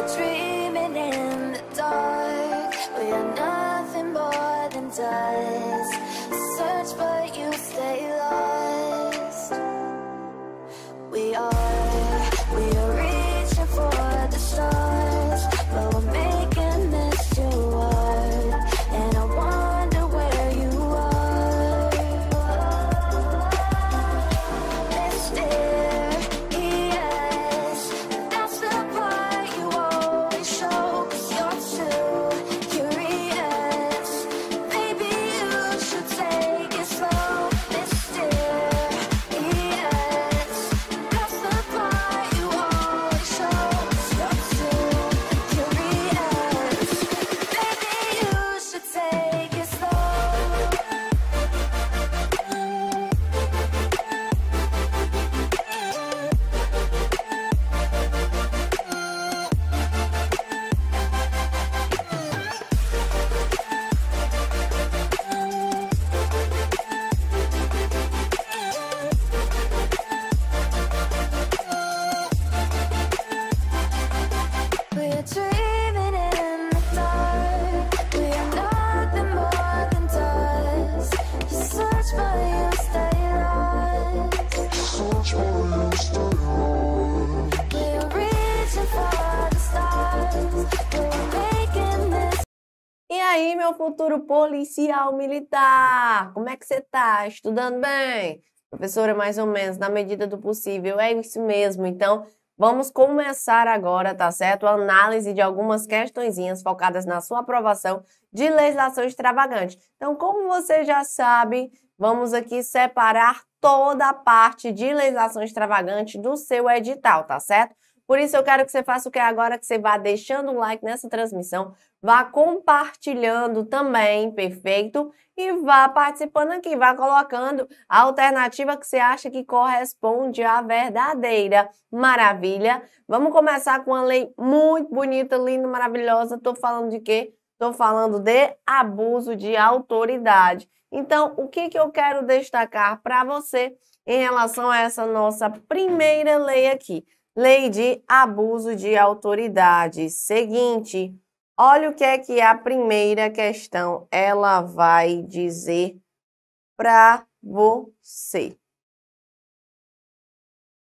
are dreaming in the dark. We are nothing more than dust. Search but you stay lost. We are reaching for the stars, but we're making this too hard. And I wonder where you are. Mysterious, that's the part you always show. 'Cause you're too curious. Maybe you should take it slow. Mysterious, that's the part you always show. 'Cause you're too curious. Maybe you should take it slow. We are dreaming in the dark. We are nothing more than dust. You search but you stay lost. We are reaching for the stars. We are making this. E aí, meu futuro policial militar? Como é que você tá? Estudando bem? Professora, mais ou menos, na medida do possível. É isso mesmo. Então, vamos começar agora, tá certo? A análise de algumas questõezinhas focadas na sua aprovação de legislação extravagante. Então, como você já sabe, vamos aqui separar toda a parte de legislação extravagante do seu edital, tá certo? Por isso, eu quero que você faça o que agora, que você vá deixando um like nessa transmissão, vá compartilhando também, perfeito? E vá participando aqui, vá colocando a alternativa que você acha que corresponde à verdadeira. Maravilha! Vamos começar com uma lei muito bonita, linda, maravilhosa. Estou falando de quê? Estou falando de abuso de autoridade. Então, o que eu quero destacar para você em relação a essa nossa primeira lei aqui? Lei de abuso de autoridade. Seguinte, olha o que é que a primeira questão ela vai dizer para você.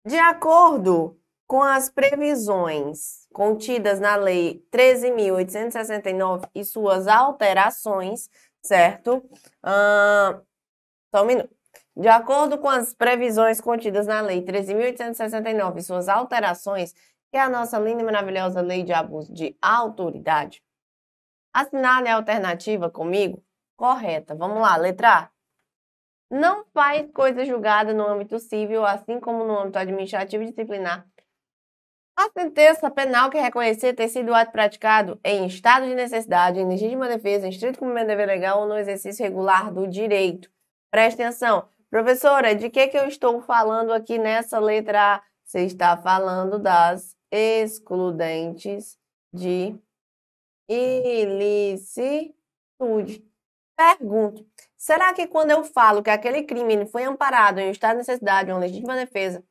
De acordo com as previsões contidas na Lei 13.869 e suas alterações, certo? Só um minuto. De acordo com as previsões contidas na Lei 13.869 e suas alterações, que é a nossa linda e maravilhosa Lei de Abuso de Autoridade, assinale a alternativa comigo correta. Vamos lá, letra A. Não faz coisa julgada no âmbito civil, assim como no âmbito administrativo e disciplinar. A sentença penal que reconhecer ter sido o ato praticado em estado de necessidade, em legítima defesa, em estrito cumprimento do dever legal ou no exercício regular do direito. Preste atenção. Professora, de que eu estou falando aqui nessa letra A? Você está falando das excludentes de ilicitude. Pergunto, será que quando eu falo que aquele crime foi amparado em estado de necessidade, uma legítima defesa,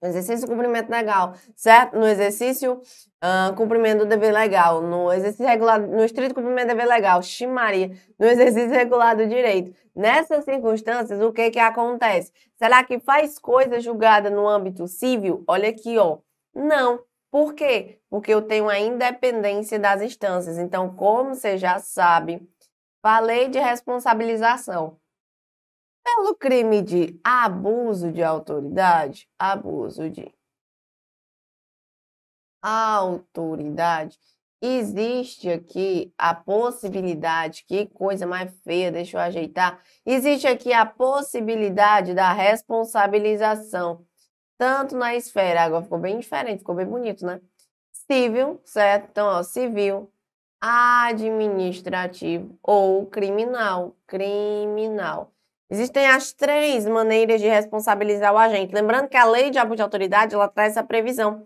no exercício do cumprimento legal, certo? No exercício cumprimento do dever legal, no exercício regulado, no estrito cumprimento do dever legal, Maria, no exercício regulado do direito. Nessas circunstâncias, o que acontece? Será que faz coisa julgada no âmbito civil? Olha aqui, ó. Não. Por quê? Porque eu tenho a independência das instâncias. Então, como você já sabe, falei de responsabilização. Pelo crime de abuso de autoridade, existe aqui a possibilidade, que coisa mais feia, deixa eu ajeitar, existe aqui a possibilidade da responsabilização, tanto na esfera, agora ficou bem diferente, ficou bem bonito, né? Civil, certo? Então, ó, civil, administrativo ou criminal. Existem as três maneiras de responsabilizar o agente. Lembrando que a lei de abuso de autoridade, ela traz essa previsão.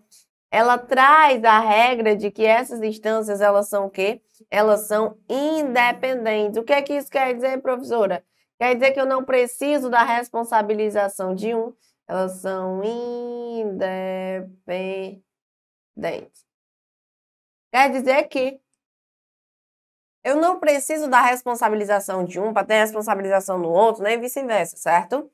Ela traz a regra de que essas instâncias, elas são o quê? Elas são independentes. O que é que isso quer dizer, professora? Quer dizer que eu não preciso da responsabilização de um. Elas são independentes. Quer dizer que eu não preciso da responsabilização de um para ter responsabilização no outro, nem vice-versa, certo?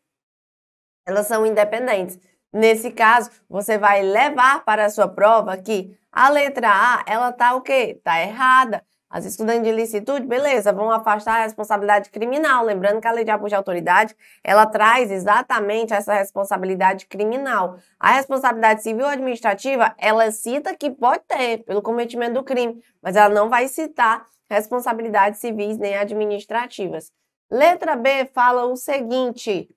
Elas são independentes. Nesse caso, você vai levar para a sua prova que a letra A, ela tá o quê? Tá errada. As estudantes de licitude, beleza, vão afastar a responsabilidade criminal. Lembrando que a lei de abuso de autoridade, ela traz exatamente essa responsabilidade criminal. A responsabilidade civil ou administrativa, ela cita que pode ter pelo cometimento do crime, mas ela não vai citar responsabilidades civis nem administrativas. Letra B fala o seguinte: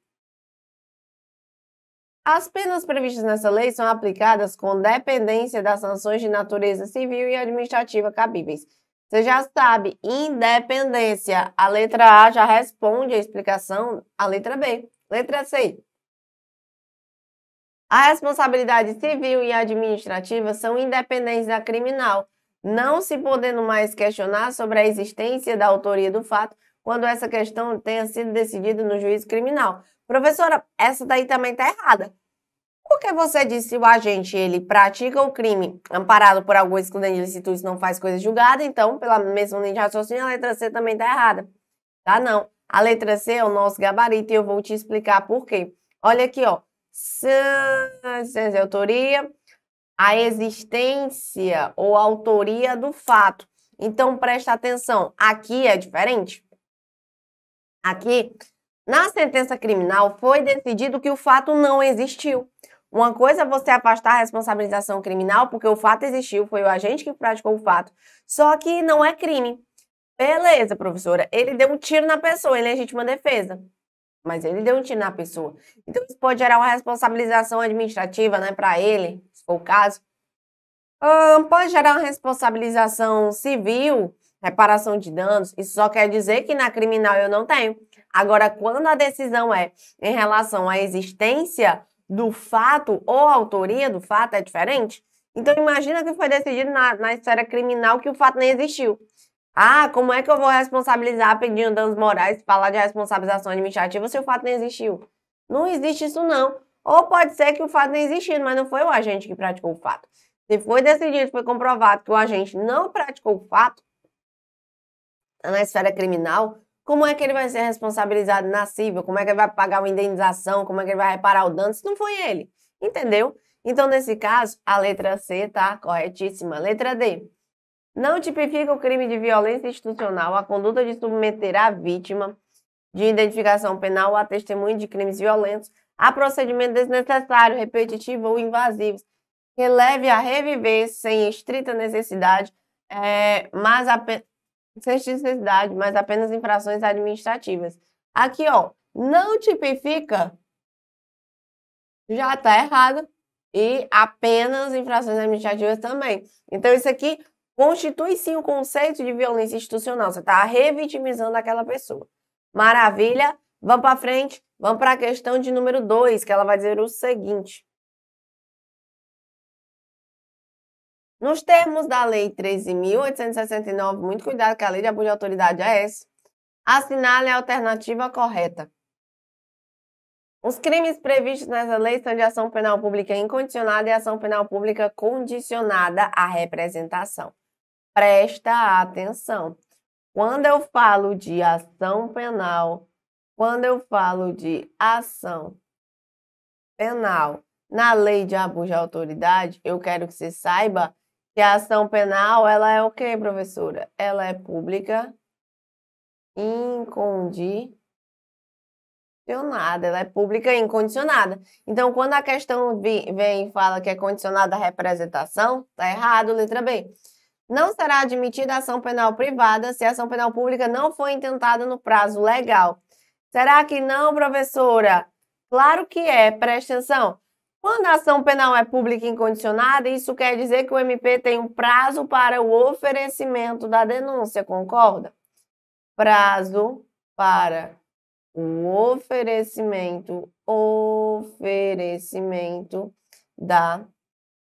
as penas previstas nessa lei são aplicadas com dependência das sanções de natureza civil e administrativa cabíveis. Você já sabe, independência. A letra A já responde a explicação à letra B. Letra C. A responsabilidade civil e administrativa são independentes da criminal, não se podendo mais questionar sobre a existência da autoria do fato quando essa questão tenha sido decidida no juízo criminal. Professora, essa daí também está errada. Porque você disse que o agente ele pratica o crime amparado por algum excludente de licitude não faz coisa julgada, então, pela mesma linha de raciocínio, a letra C também está errada. Tá? Não. A letra C é o nosso gabarito e eu vou te explicar por quê. Olha aqui, ó. Sem autoria, a existência ou autoria do fato. Então, presta atenção. Aqui é diferente. Aqui, na sentença criminal, foi decidido que o fato não existiu. Uma coisa é você afastar a responsabilização criminal, porque o fato existiu, foi o agente que praticou o fato, só que não é crime. Beleza, professora, ele deu um tiro na pessoa, em legítima defesa, mas ele deu um tiro na pessoa. Então, isso pode gerar uma responsabilização administrativa, né, para ele, se for o caso. Pode gerar uma responsabilização civil, reparação de danos, isso só quer dizer que na criminal eu não tenho. Agora, quando a decisão é em relação à existência do fato ou autoria do fato, é diferente? Então, imagina que foi decidido na esfera criminal que o fato nem existiu. Ah, como é que eu vou responsabilizar pedindo danos morais, falar de responsabilização administrativa se o fato nem existiu? Não existe isso, não. Ou pode ser que o fato nem existiu, mas não foi o agente que praticou o fato. Se foi decidido, foi comprovado que o agente não praticou o fato na esfera criminal, como é que ele vai ser responsabilizado na civil? Como é que ele vai pagar uma indenização? Como é que ele vai reparar o dano? Se não foi ele, entendeu? Então, nesse caso, a letra C tá corretíssima. Letra D. Não tipifica o crime de violência institucional a conduta de submeter a vítima de identificação penal ou a testemunha de crimes violentos a procedimento desnecessário, repetitivo ou invasivos, que leve a reviver sem estrita necessidade, mas apenas infrações administrativas. Aqui, ó, não tipifica, já está errado, e apenas infrações administrativas também. Então, isso aqui constitui sim o conceito de violência institucional. Você está revitimizando aquela pessoa. Maravilha. Vamos para frente. Vamos para a questão de número 2, que ela vai dizer o seguinte. Nos termos da Lei 13.869, muito cuidado que a lei de abuso de autoridade é essa, assinale a alternativa correta. Os crimes previstos nessa lei são de ação penal pública incondicionada e ação penal pública condicionada à representação. Presta atenção. Quando eu falo de ação penal, na lei de abuso de autoridade, eu quero que você saiba que a ação penal, ela é o quê, professora? Ela é pública incondicionada. Ela é pública incondicionada. Então, quando a questão vem e fala que é condicionada à representação, tá errado, letra B. Não será admitida ação penal privada se a ação penal pública não for intentada no prazo legal. Será que não, professora? Claro que é, presta atenção. Quando a ação penal é pública e incondicionada, isso quer dizer que o MP tem um prazo para o oferecimento da denúncia, concorda? Prazo para o oferecimento da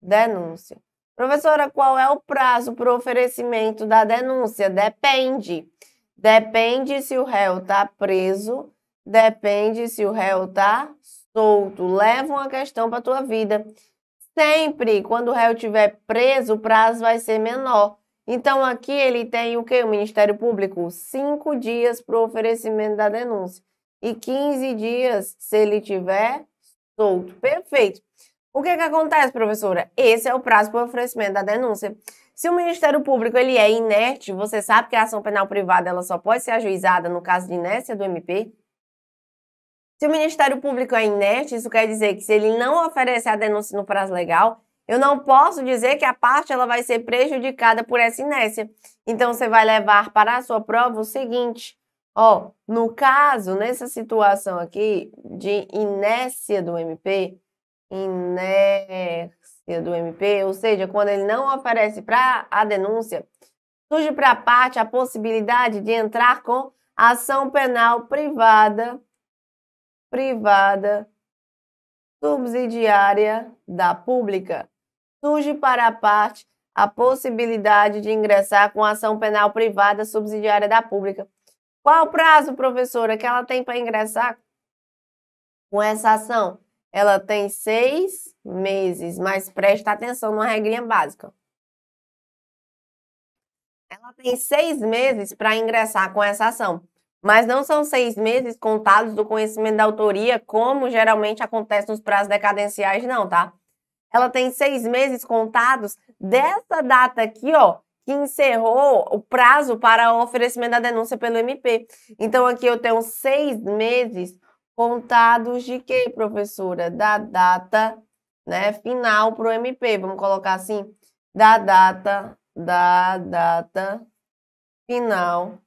denúncia. Professora, qual é o prazo para o oferecimento da denúncia? Depende. Depende se o réu está preso, depende se o réu está solto. Leva uma questão para a tua vida. Sempre, quando o réu estiver preso, o prazo vai ser menor. Então, aqui ele tem o quê? O Ministério Público? 5 dias para o oferecimento da denúncia. E 15 dias se ele tiver solto. Perfeito. O que acontece, professora? Esse é o prazo para o oferecimento da denúncia. Se o Ministério Público ele é inerte, você sabe que a ação penal privada ela só pode ser ajuizada no caso de inércia do MP. Se o Ministério Público é inerte, isso quer dizer que se ele não oferece a denúncia no prazo legal, eu não posso dizer que a parte ela vai ser prejudicada por essa inércia. Então, você vai levar para a sua prova o seguinte, ó, no caso, nessa situação aqui de inércia do MP, ou seja, quando ele não oferece para a denúncia, surge para a parte a possibilidade de entrar com ação penal privada subsidiária da pública. Surge para a parte a possibilidade de ingressar com ação penal privada subsidiária da pública. Qual o prazo, professora, que ela tem para ingressar com essa ação? Ela tem 6 meses, mas presta atenção numa regrinha básica. Ela tem 6 meses para ingressar com essa ação, mas não são 6 meses contados do conhecimento da autoria, como geralmente acontece nos prazos decadenciais, não, tá? Ela tem 6 meses contados dessa data aqui, ó, que encerrou o prazo para o oferecimento da denúncia pelo MP. Então, aqui eu tenho 6 meses contados de quê, professora? Da data, né, final para o MP. Vamos colocar assim, da data final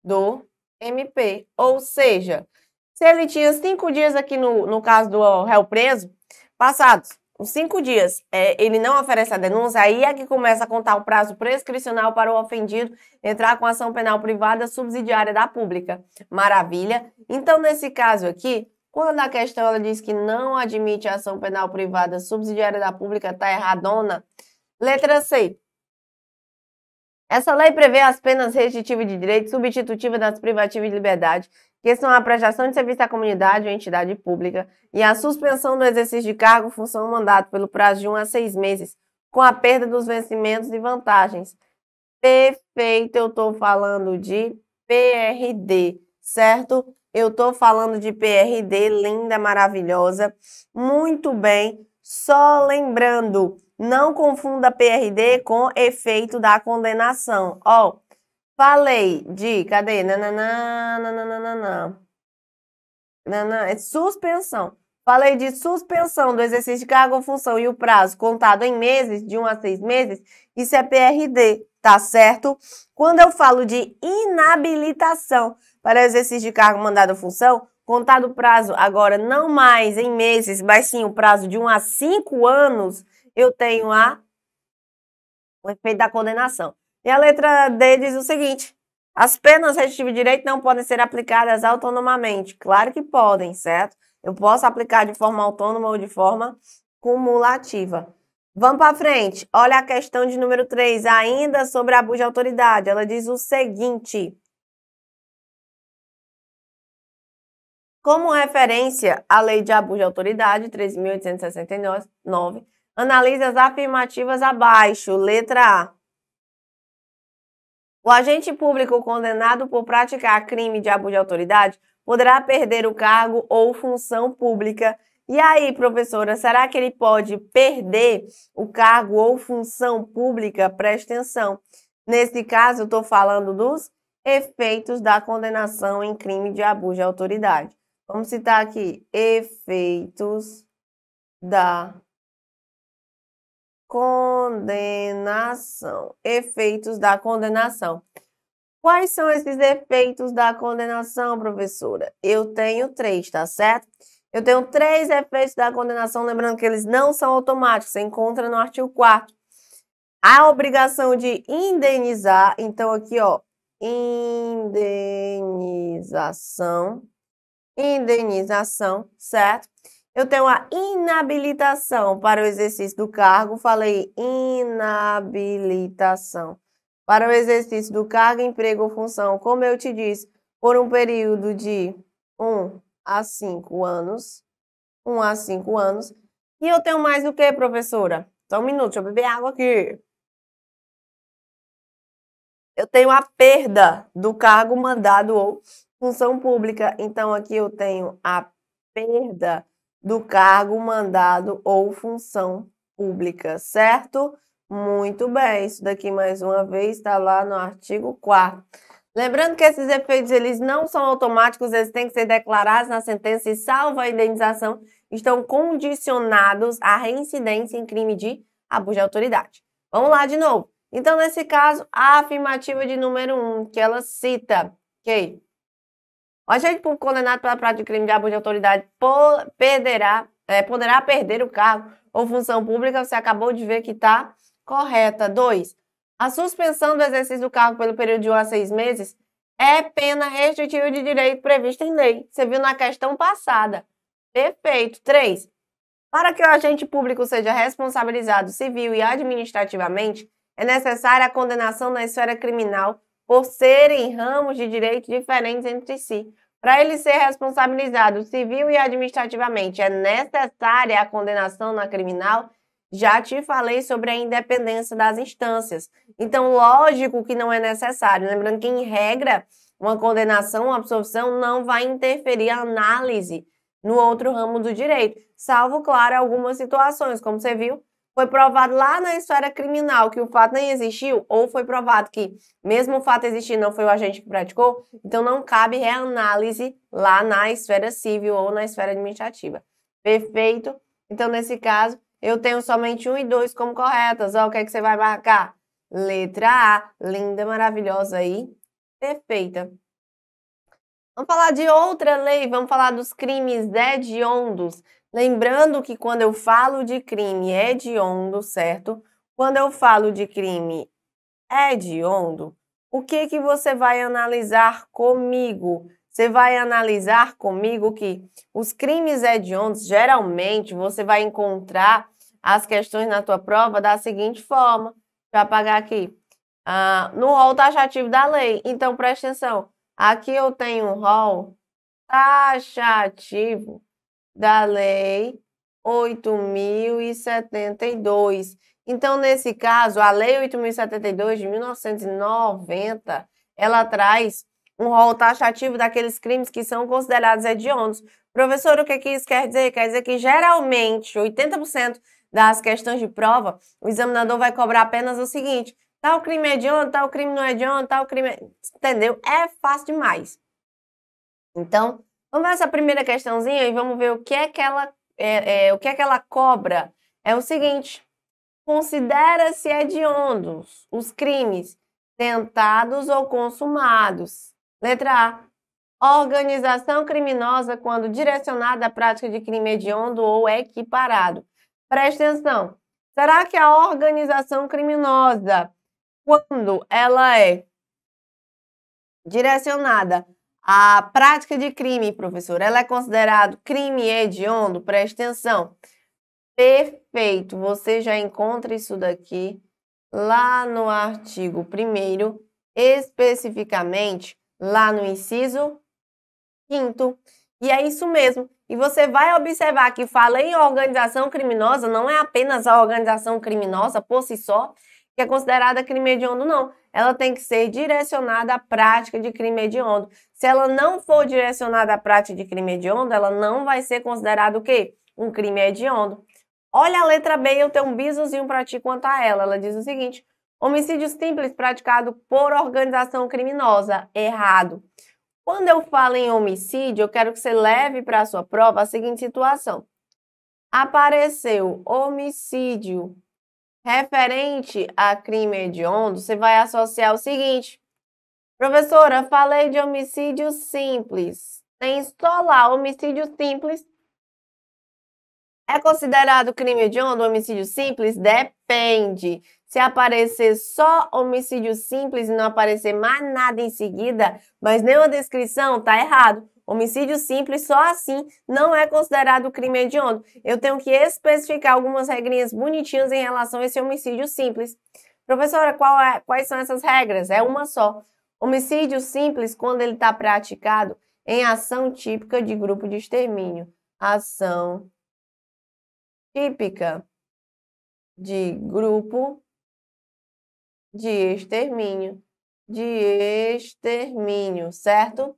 do MP. Ou seja, se ele tinha 5 dias aqui no caso do réu preso, passados os 5 dias, ele não oferece a denúncia, aí é que começa a contar o prazo prescricional para o ofendido entrar com ação penal privada subsidiária da pública. Maravilha? Então, nesse caso aqui, quando a questão ela diz que não admite a ação penal privada subsidiária da pública, tá erradona. Letra C. Essa lei prevê as penas restritivas de direito, substitutivas das privativas de liberdade, que são a prestação de serviço à comunidade ou entidade pública e a suspensão do exercício de cargo, função ou mandato pelo prazo de 1 a 6 meses, com a perda dos vencimentos e vantagens. Perfeito, eu estou falando de PRD, certo? Eu estou falando de PRD, linda, maravilhosa. Muito bem, só lembrando, não confunda PRD com efeito da condenação. Ó, falei de, cadê? É suspensão. Falei de suspensão do exercício de cargo ou função e o prazo contado em meses, de 1 a 6 meses, isso é PRD, tá certo? Quando eu falo de inabilitação para exercício de cargo, mandado ou função, contado o prazo agora não mais em meses, mas sim o prazo de 1 a 5 anos, eu tenho o efeito da condenação. E a letra D diz o seguinte: as penas restritivas de direito não podem ser aplicadas autonomamente. Claro que podem, certo? Eu posso aplicar de forma autônoma ou de forma cumulativa. Vamos para frente. Olha a questão de número 3, ainda sobre abuso de autoridade. Ela diz o seguinte: como referência à Lei de Abuso de Autoridade, 13.869, analisa as afirmativas abaixo. Letra A. O agente público condenado por praticar crime de abuso de autoridade poderá perder o cargo ou função pública. E aí, professora, será que ele pode perder o cargo ou função pública? Presta atenção. Nesse caso, eu estou falando dos efeitos da condenação em crime de abuso de autoridade. Vamos citar aqui, efeitos da condenação. Efeitos da condenação. Quais são esses efeitos da condenação, professora? Eu tenho 3, tá certo? Eu tenho 3 efeitos da condenação, lembrando que eles não são automáticos, você encontra no artigo 4º. A obrigação de indenizar, então aqui, ó, indenização, certo? Eu tenho a inabilitação para o exercício do cargo, falei inabilitação. Para o exercício do cargo, emprego ou função, como eu te disse, por um período de 1 a 5 anos. 1 a 5 anos. E eu tenho mais o que, professora? Só um minuto, deixa eu beber água aqui. eu tenho a perda do cargo, mandado ou função pública. Então, aqui eu tenho a perda do cargo, mandado ou função pública, certo? Muito bem, isso daqui mais uma vez está lá no artigo 4º. Lembrando que esses efeitos eles não são automáticos, eles têm que ser declarados na sentença e, salvo a indenização, estão condicionados à reincidência em crime de abuso de autoridade. Vamos lá de novo. Então, nesse caso, a afirmativa de número 1, que ela cita que o agente público condenado pela prática de crime de abuso de autoridade poderá perder o cargo ou função pública, você acabou de ver que está correta. 2. A suspensão do exercício do cargo pelo período de 1 a 6 meses é pena restritiva de direito prevista em lei. Você viu na questão passada. Perfeito. 3. Para que o agente público seja responsabilizado civil e administrativamente, é necessária a condenação na esfera criminal por serem ramos de direito diferentes entre si. Para ele ser responsabilizado civil e administrativamente, é necessária a condenação na criminal. Já te falei sobre a independência das instâncias. Então, lógico que não é necessário. Lembrando que, em regra, uma condenação, uma absolvição não vai interferir a análise no outro ramo do direito, salvo, claro, algumas situações, como você viu, foi provado lá na esfera criminal que o fato nem existiu, ou foi provado que, mesmo o fato existir, não foi o agente que praticou, então não cabe reanálise lá na esfera civil ou na esfera administrativa. Perfeito? Então, nesse caso, eu tenho somente 1 e 2 como corretas. Ó, o que é que você vai marcar? Letra A, linda, maravilhosa aí, perfeita. Vamos falar de outra lei, vamos falar dos crimes hediondos. Lembrando que quando eu falo de crime hediondo, certo? Quando eu falo de crime hediondo, o que que você vai analisar comigo? Você vai analisar comigo que os crimes hediondos, geralmente, você vai encontrar as questões na tua prova da seguinte forma. Deixa eu apagar aqui. No rol taxativo da lei. Então, presta atenção. Aqui eu tenho um rol taxativo da Lei 8.072. Então, nesse caso, a Lei 8.072 de 1990, ela traz um rol taxativo daqueles crimes que são considerados hediondos. Professor, o que isso quer dizer? Quer dizer que, geralmente, 80% das questões de prova, o examinador vai cobrar apenas o seguinte: tal crime é hediondo, tal crime não é hediondo, tal crime... Entendeu? É fácil demais. Então, vamos ver essa primeira questãozinha e vamos ver o que é que ela, cobra. É o seguinte: considera-se hediondos os crimes tentados ou consumados. Letra A. Organização criminosa quando direcionada à prática de crime hediondo ou equiparado. Preste atenção. Será que a organização criminosa, quando ela é direcionada à prática de crime, professor, ela é considerado crime hediondo? Preste atenção. Perfeito, você já encontra isso daqui lá no artigo 1º, especificamente lá no inciso 5º. E é isso mesmo. E você vai observar que fala em organização criminosa, não é apenas a organização criminosa por si só, que é considerada crime hediondo, não. Ela tem que ser direcionada à prática de crime hediondo. Se ela não for direcionada à prática de crime hediondo, ela não vai ser considerada o quê? Um crime hediondo. Olha a letra B, eu tenho um bizuzinho para ti quanto a ela. Ela diz o seguinte: homicídio simples praticado por organização criminosa. Errado. Quando eu falo em homicídio, eu quero que você leve para a sua prova a seguinte situação. Apareceu homicídio referente a crime hediondo, você vai associar o seguinte: professora, falei de homicídio simples. Tem só lá homicídio simples. É considerado crime hediondo homicídio simples? Depende. Se aparecer só homicídio simples e não aparecer mais nada em seguida, mas nenhuma descrição, tá errado. Homicídio simples, só assim, não é considerado crime hediondo. Eu tenho que especificar algumas regrinhas bonitinhas em relação a esse homicídio simples. Professora, quais são essas regras? É uma só. Homicídio simples, quando ele está praticado em ação típica de grupo de extermínio. Ação típica de grupo de extermínio. de extermínio, certo?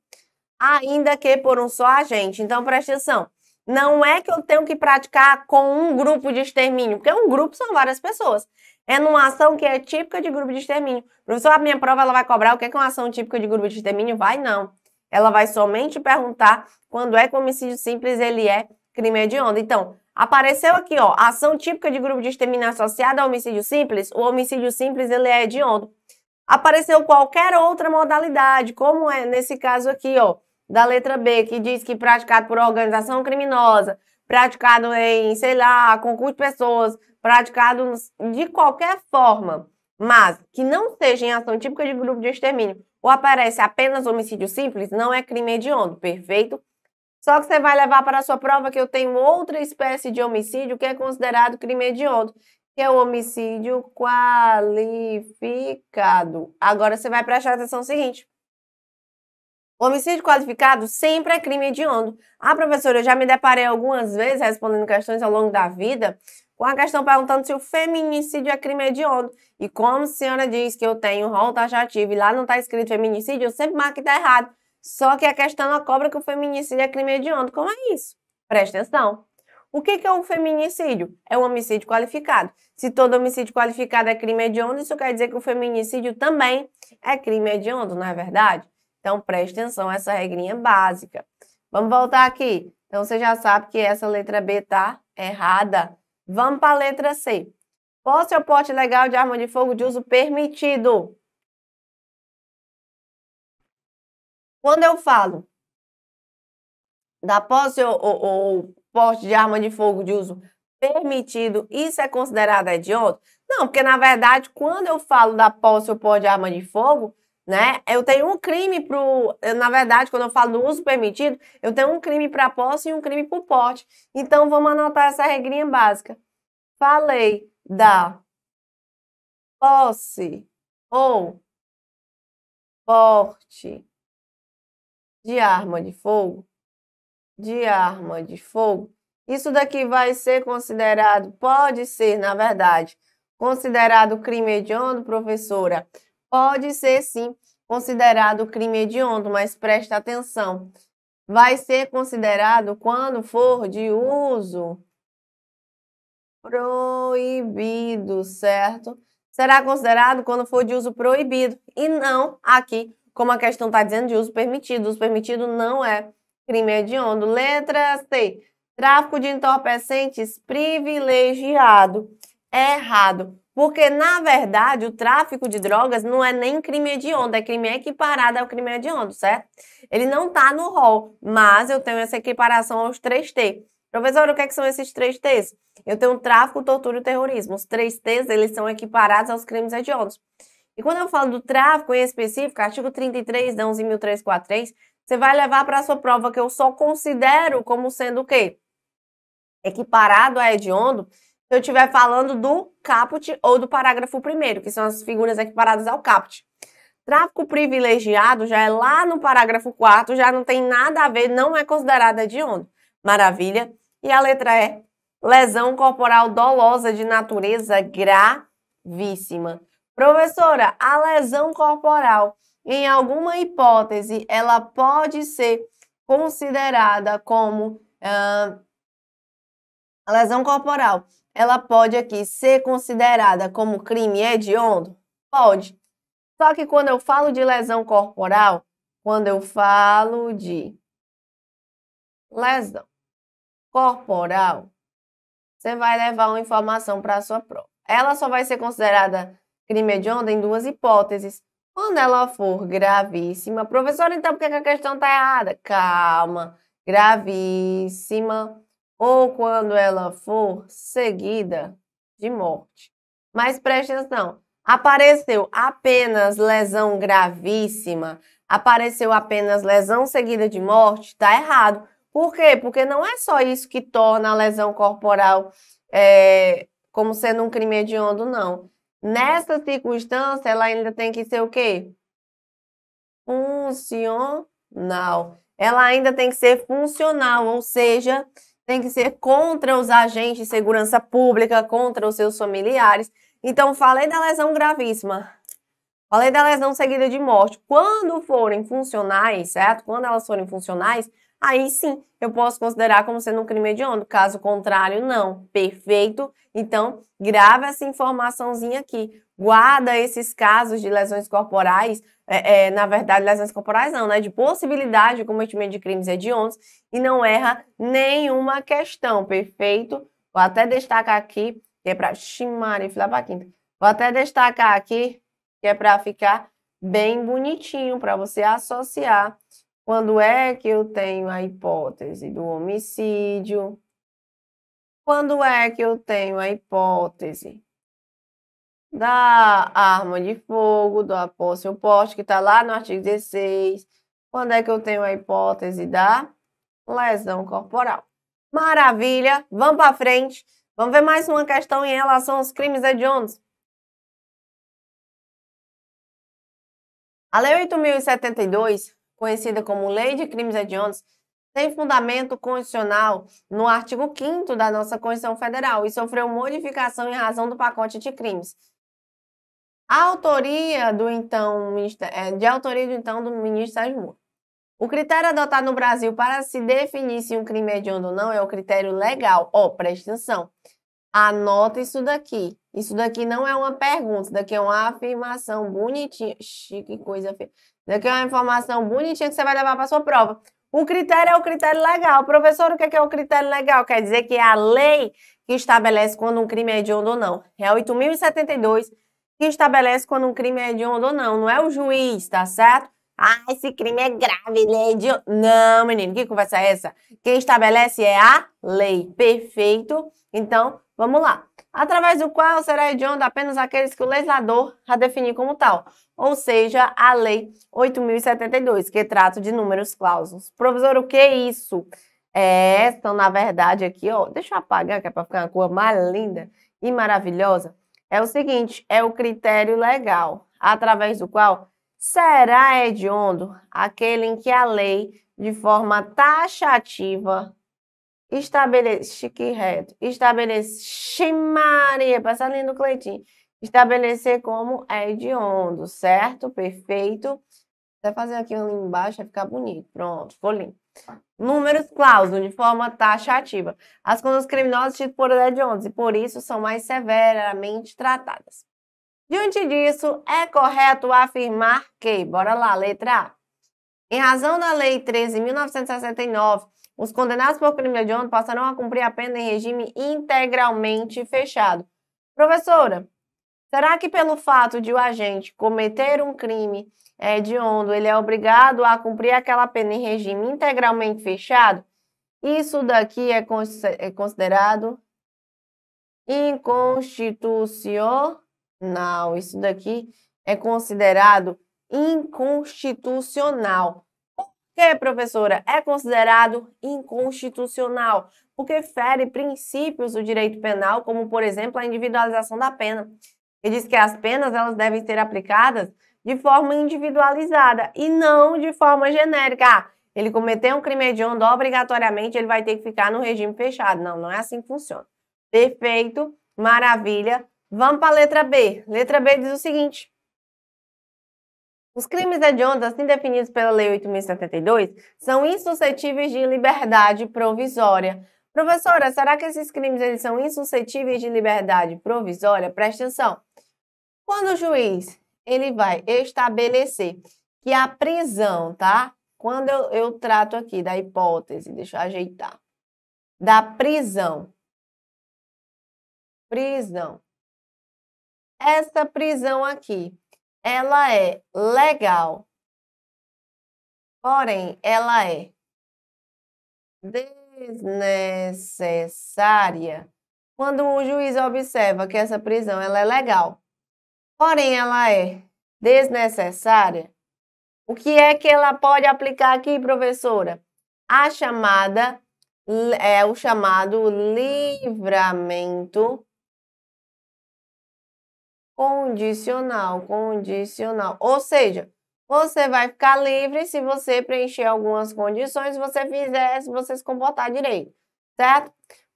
Ainda que por um só agente. Então, presta atenção. Não é que eu tenho que praticar com um grupo de extermínio, porque um grupo são várias pessoas. É numa ação que é típica de grupo de extermínio. Professor, a minha prova ela vai cobrar o que é uma ação típica de grupo de extermínio? Vai não. Ela vai somente perguntar quando é que o homicídio simples ele é crime hediondo. Então, apareceu aqui, ó, ação típica de grupo de extermínio associada ao homicídio simples, o homicídio simples ele é hediondo. Apareceu qualquer outra modalidade, como é nesse caso aqui, ó, da letra B, que diz que praticado por organização criminosa, praticado em, sei lá, concurso de pessoas, praticado de qualquer forma, mas que não seja em ação típica de grupo de extermínio, ou aparece apenas homicídio simples, não é crime hediondo, perfeito? Só que você vai levar para a sua prova que eu tenho outra espécie de homicídio que é considerado crime hediondo, que é o homicídio qualificado. Agora você vai prestar atenção no seguinte. O homicídio qualificado sempre é crime hediondo. Ah, professora, eu já me deparei algumas vezes respondendo questões ao longo da vida com a questão perguntando se o feminicídio é crime hediondo. E como a senhora diz que eu tenho rol taxativo e lá não está escrito feminicídio, eu sempre marco que está errado. Só que a questão não cobra que o feminicídio é crime hediondo. Como é isso? Presta atenção. O que é um feminicídio? É um homicídio qualificado. Se todo homicídio qualificado é crime hediondo, isso quer dizer que o feminicídio também é crime hediondo, não é verdade? Então, preste atenção a essa regrinha básica. Vamos voltar aqui. Então, você já sabe que essa letra B está errada. Vamos para a letra C. Posse ou porte legal de arma de fogo de uso permitido. Quando eu falo da posse ou porte de arma de fogo de uso permitido, isso é considerado hediondo? Não, porque na verdade, quando eu falo da posse ou porte de arma de fogo, né, eu tenho um crime na verdade, quando eu falo do uso permitido, eu tenho um crime para posse e um crime para porte. Então, vamos anotar essa regrinha básica. Falei da posse ou porte de arma de fogo, isso daqui vai ser considerado, pode ser, na verdade, considerado crime hediondo, professora? Pode ser, sim, considerado crime hediondo, mas presta atenção. Vai ser considerado quando for de uso proibido, certo? Será considerado quando for de uso proibido. E não aqui, como a questão está dizendo, de uso permitido. Uso permitido não é crime hediondo. Letra C. Tráfico de entorpecentes privilegiado. É errado. Porque, na verdade, o tráfico de drogas não é nem crime hediondo, é crime equiparado ao crime hediondo, certo? Ele não está no rol, mas eu tenho essa equiparação aos 3T. Professor, o que são esses 3Ts? Eu tenho tráfico, tortura e terrorismo. Os 3Ts, eles são equiparados aos crimes hediondos. E quando eu falo do tráfico em específico, artigo 33 da 11.343, você vai levar para a sua prova que eu só considero como sendo o quê? Equiparado a hediondo, se eu estiver falando do caput ou do parágrafo 1º, que são as figuras equiparadas ao caput. Tráfico privilegiado já é lá no parágrafo 4º, já não tem nada a ver, não é considerado hediondo. Maravilha. E a letra E, lesão corporal dolosa de natureza gravíssima. Professora, a lesão corporal, em alguma hipótese, ela pode ser considerada como... a lesão corporal, ela pode aqui ser considerada como crime hediondo? Pode. Só que quando eu falo de lesão corporal, quando eu falo de lesão corporal, você vai levar uma informação para a sua prova. Ela só vai ser considerada crime hediondo em duas hipóteses. Quando ela for gravíssima, professora, então por que a questão está errada? Calma, gravíssima, ou quando ela for seguida de morte. Mas preste atenção, apareceu apenas lesão gravíssima, apareceu apenas lesão seguida de morte, está errado. Por quê? Porque não é só isso que torna a lesão corporal como sendo um crime hediondo, não. Nessa circunstância, ela ainda tem que ser o quê? Funcional. Ela ainda tem que ser funcional, ou seja, tem que ser contra os agentes de segurança pública, contra os seus familiares. Então, falei da lesão gravíssima. Falei da lesão seguida de morte. Quando forem funcionais, certo? Quando elas forem funcionais, aí sim eu posso considerar como sendo um crime hediondo. Caso contrário, não. Perfeito? Então, grava essa informaçãozinha aqui. Guarda esses casos de lesões corporais, na verdade, lesões corporais não, né? De possibilidade de cometimento de crimes hediondos e não erra nenhuma questão. Perfeito? Vou até destacar aqui, que é para... Ximari, filha da quinta. Vou até destacar aqui que é para ficar bem bonitinho, para você associar quando é que eu tenho a hipótese do homicídio, quando é que eu tenho a hipótese da arma de fogo, do posse ou porte, que está lá no artigo 16, quando é que eu tenho a hipótese da lesão corporal. Maravilha, vamos para frente, vamos ver mais uma questão em relação aos crimes hediondos. A Lei 8.072, conhecida como Lei de Crimes Hediondos, tem fundamento constitucional no artigo 5º da nossa Constituição Federal e sofreu modificação em razão do pacote de crimes. A autoria do então do ministro Sérgio Moro. O critério adotado no Brasil para se definir se um crime é hediondo ou não é o critério legal. Presta atenção. Anota isso daqui. Isso daqui não é uma pergunta, isso daqui é uma afirmação bonitinha. Que coisa feia. Isso daqui é uma informação bonitinha que você vai levar para sua prova. O critério é o critério legal. Professor, o que é o critério legal? Quer dizer que é a lei que estabelece quando um crime é hediondo ou não. É a 8.072 que estabelece quando um crime é hediondo ou não. Não é o juiz, tá certo? Esse crime é grave, ele é hediondo. Não, menino, que conversa é essa? Quem estabelece é a lei. Perfeito? Então, vamos lá. Através do qual será hediondo apenas aqueles que o legislador a definir como tal. Ou seja, a Lei 8.072, que trata de números clausos. Professor, o que é isso? São, na verdade, aqui, ó. Deixa eu apagar, que é para ficar uma cor mais linda e maravilhosa. É o seguinte, é o critério legal, através do qual será hediondo aquele em que a lei, de forma taxativa, Maria, passa ali no Cleitinho, estabelecer como hediondo, certo? Perfeito. Vou fazer aqui ali embaixo, vai ficar bonito. Pronto, ficou lindo. Números clausos, de forma taxativa. As condutas criminosas tidas por hediondos e, por isso, são mais severamente tratadas. Diante disso, é correto afirmar que, bora lá, letra A. Em razão da Lei 13.969, os condenados por crime hediondo passarão a cumprir a pena em regime integralmente fechado. Professora, será que pelo fato de o agente cometer um crime hediondo, ele é obrigado a cumprir aquela pena em regime integralmente fechado? Isso daqui é considerado inconstitucional. Isso daqui é considerado inconstitucional. Por que, professora? É considerado inconstitucional porque fere princípios do direito penal, como, por exemplo, a individualização da pena. Ele diz que as penas elas devem ser aplicadas de forma individualizada e não de forma genérica. Ele cometeu um crime hediondo, obrigatoriamente ele vai ter que ficar no regime fechado. Não, não é assim que funciona. Perfeito, maravilha. Vamos para a letra B. Letra B diz o seguinte. Os crimes hediondos, assim definidos pela Lei 8.072, são insuscetíveis de liberdade provisória. Professora, será que esses crimes eles são insuscetíveis de liberdade provisória? Presta atenção. Quando o juiz ele vai estabelecer que a prisão, tá? Quando eu trato aqui da hipótese, deixa eu ajeitar, da prisão. Essa prisão aqui, ela é legal, porém, ela é desnecessária. Quando o juiz observa que essa prisão ela é legal, porém, ela é desnecessária, o que é que ela pode aplicar aqui, professora? O chamado livramento condicional. Ou seja, você vai ficar livre se você preencher algumas condições, se você se comportar direito, certo?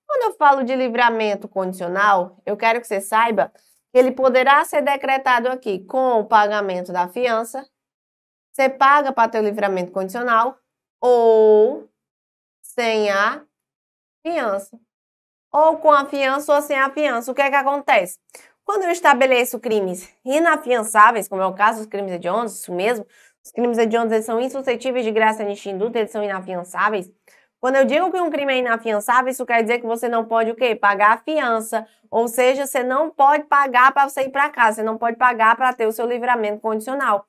Quando eu falo de livramento condicional, eu quero que você saiba Ele poderá ser decretado aqui com o pagamento da fiança, você paga para ter o livramento condicional, ou sem a fiança. Ou com a fiança ou sem a fiança. O que é que acontece? Quando eu estabeleço crimes inafiançáveis, como é o caso dos crimes hediondos, isso mesmo, os crimes hediondos eles são insuscetíveis de graça, anistia e indulto, eles são inafiançáveis. Quando eu digo que um crime é inafiançável, isso quer dizer que você não pode o quê? Pagar a fiança. Ou seja, você não pode pagar para você ir para casa, você não pode pagar para ter o seu livramento condicional.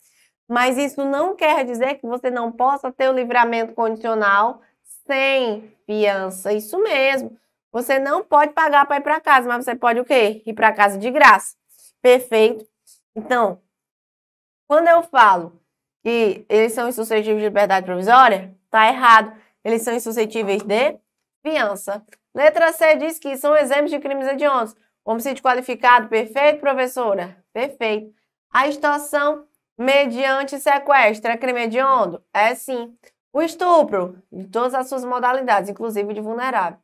Mas isso não quer dizer que você não possa ter o livramento condicional sem fiança. Isso mesmo. Você não pode pagar para ir para casa, mas você pode o quê? Ir para casa de graça. Perfeito? Então, quando eu falo que eles são insuscetíveis de liberdade provisória, tá errado. Eles são insuscetíveis de fiança. Letra C diz que são exemplos de crimes hediondos. Homicídio qualificado, perfeito, professora? Perfeito. A extorsão mediante sequestro é crime hediondo? É sim. O estupro, de todas as suas modalidades, inclusive de vulnerável.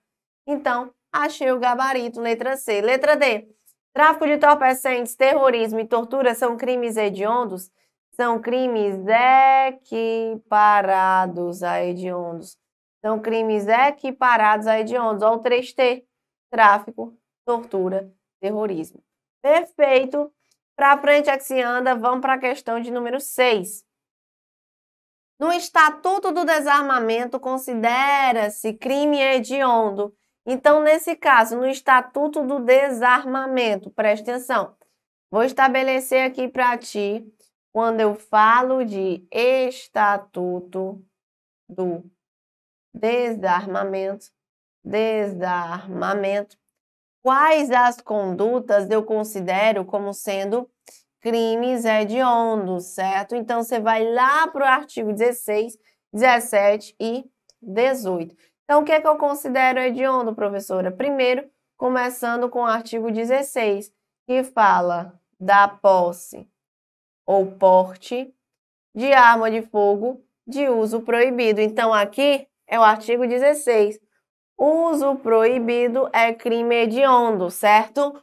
Então, achei o gabarito, letra C. Letra D. Tráfico de entorpecentes, terrorismo e tortura são crimes hediondos? São crimes equiparados a hediondos. São crimes equiparados a hediondos. Olha o 3T. Tráfico, tortura, terrorismo. Perfeito. Para frente é que se anda, vamos para a questão de número 6. No Estatuto do Desarmamento, considera-se crime hediondo. Então, nesse caso, no Estatuto do Desarmamento, presta atenção. Vou estabelecer aqui para ti, quando eu falo de Estatuto do Desarmamento, quais as condutas eu considero como sendo crimes hediondos, certo? Então, você vai lá para o artigo 16, 17 e 18. Então, o que é que eu considero hediondo, professora? Primeiro, começando com o artigo 16, que fala da posse ou porte de arma de fogo de uso proibido. Então, aqui é o artigo 16. Uso proibido é crime hediondo, certo?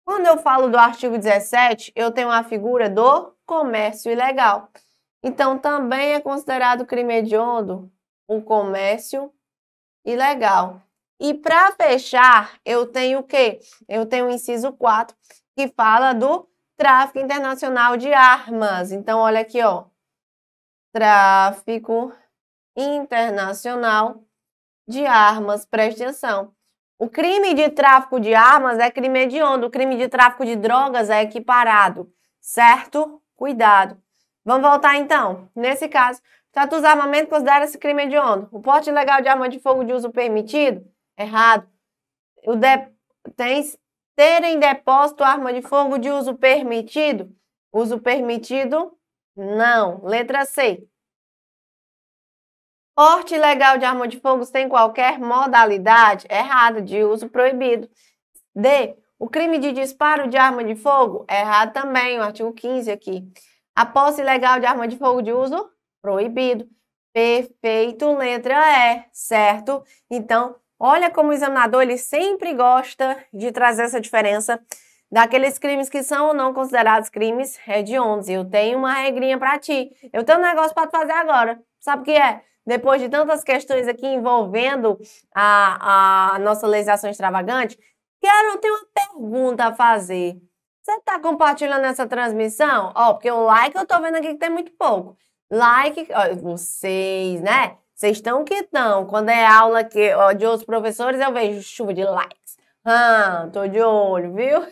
Quando eu falo do artigo 17, eu tenho a figura do comércio ilegal. Então, também é considerado crime hediondo o comércio ilegal. E para fechar, eu tenho o quê? Eu tenho o inciso 4, que fala do tráfico internacional de armas. Então, olha aqui, ó. Tráfico internacional de armas, preste atenção. O crime de tráfico de armas é crime hediondo, o crime de tráfico de drogas é equiparado, certo? Cuidado. Vamos voltar então. Nesse caso, Estatuto do Desarmamento considera-se crime hediondo. O porte ilegal de arma de fogo de uso permitido? Errado. Terem depósito arma de fogo de uso permitido? Uso permitido? Não. Letra C. Porte ilegal de arma de fogo sem qualquer modalidade? Errado, de uso proibido. D. O crime de disparo de arma de fogo? Errado também, o artigo 15 aqui. A posse ilegal de arma de fogo de uso? Proibido. Perfeito, letra E, certo? Então, olha como o examinador ele sempre gosta de trazer essa diferença daqueles crimes que são ou não considerados crimes hediondos. Eu tenho uma regrinha para ti. Eu tenho um negócio para te fazer agora. Sabe o que é? Depois de tantas questões aqui envolvendo a nossa legislação extravagante, ter uma pergunta a fazer. Você está compartilhando essa transmissão? Ó, porque o like eu tô vendo aqui que tem muito pouco. Like, ó, vocês, né? Vocês estão que estão. Quando é aula aqui, ó, de outros professores, eu vejo chuva de likes. Tô de olho, viu?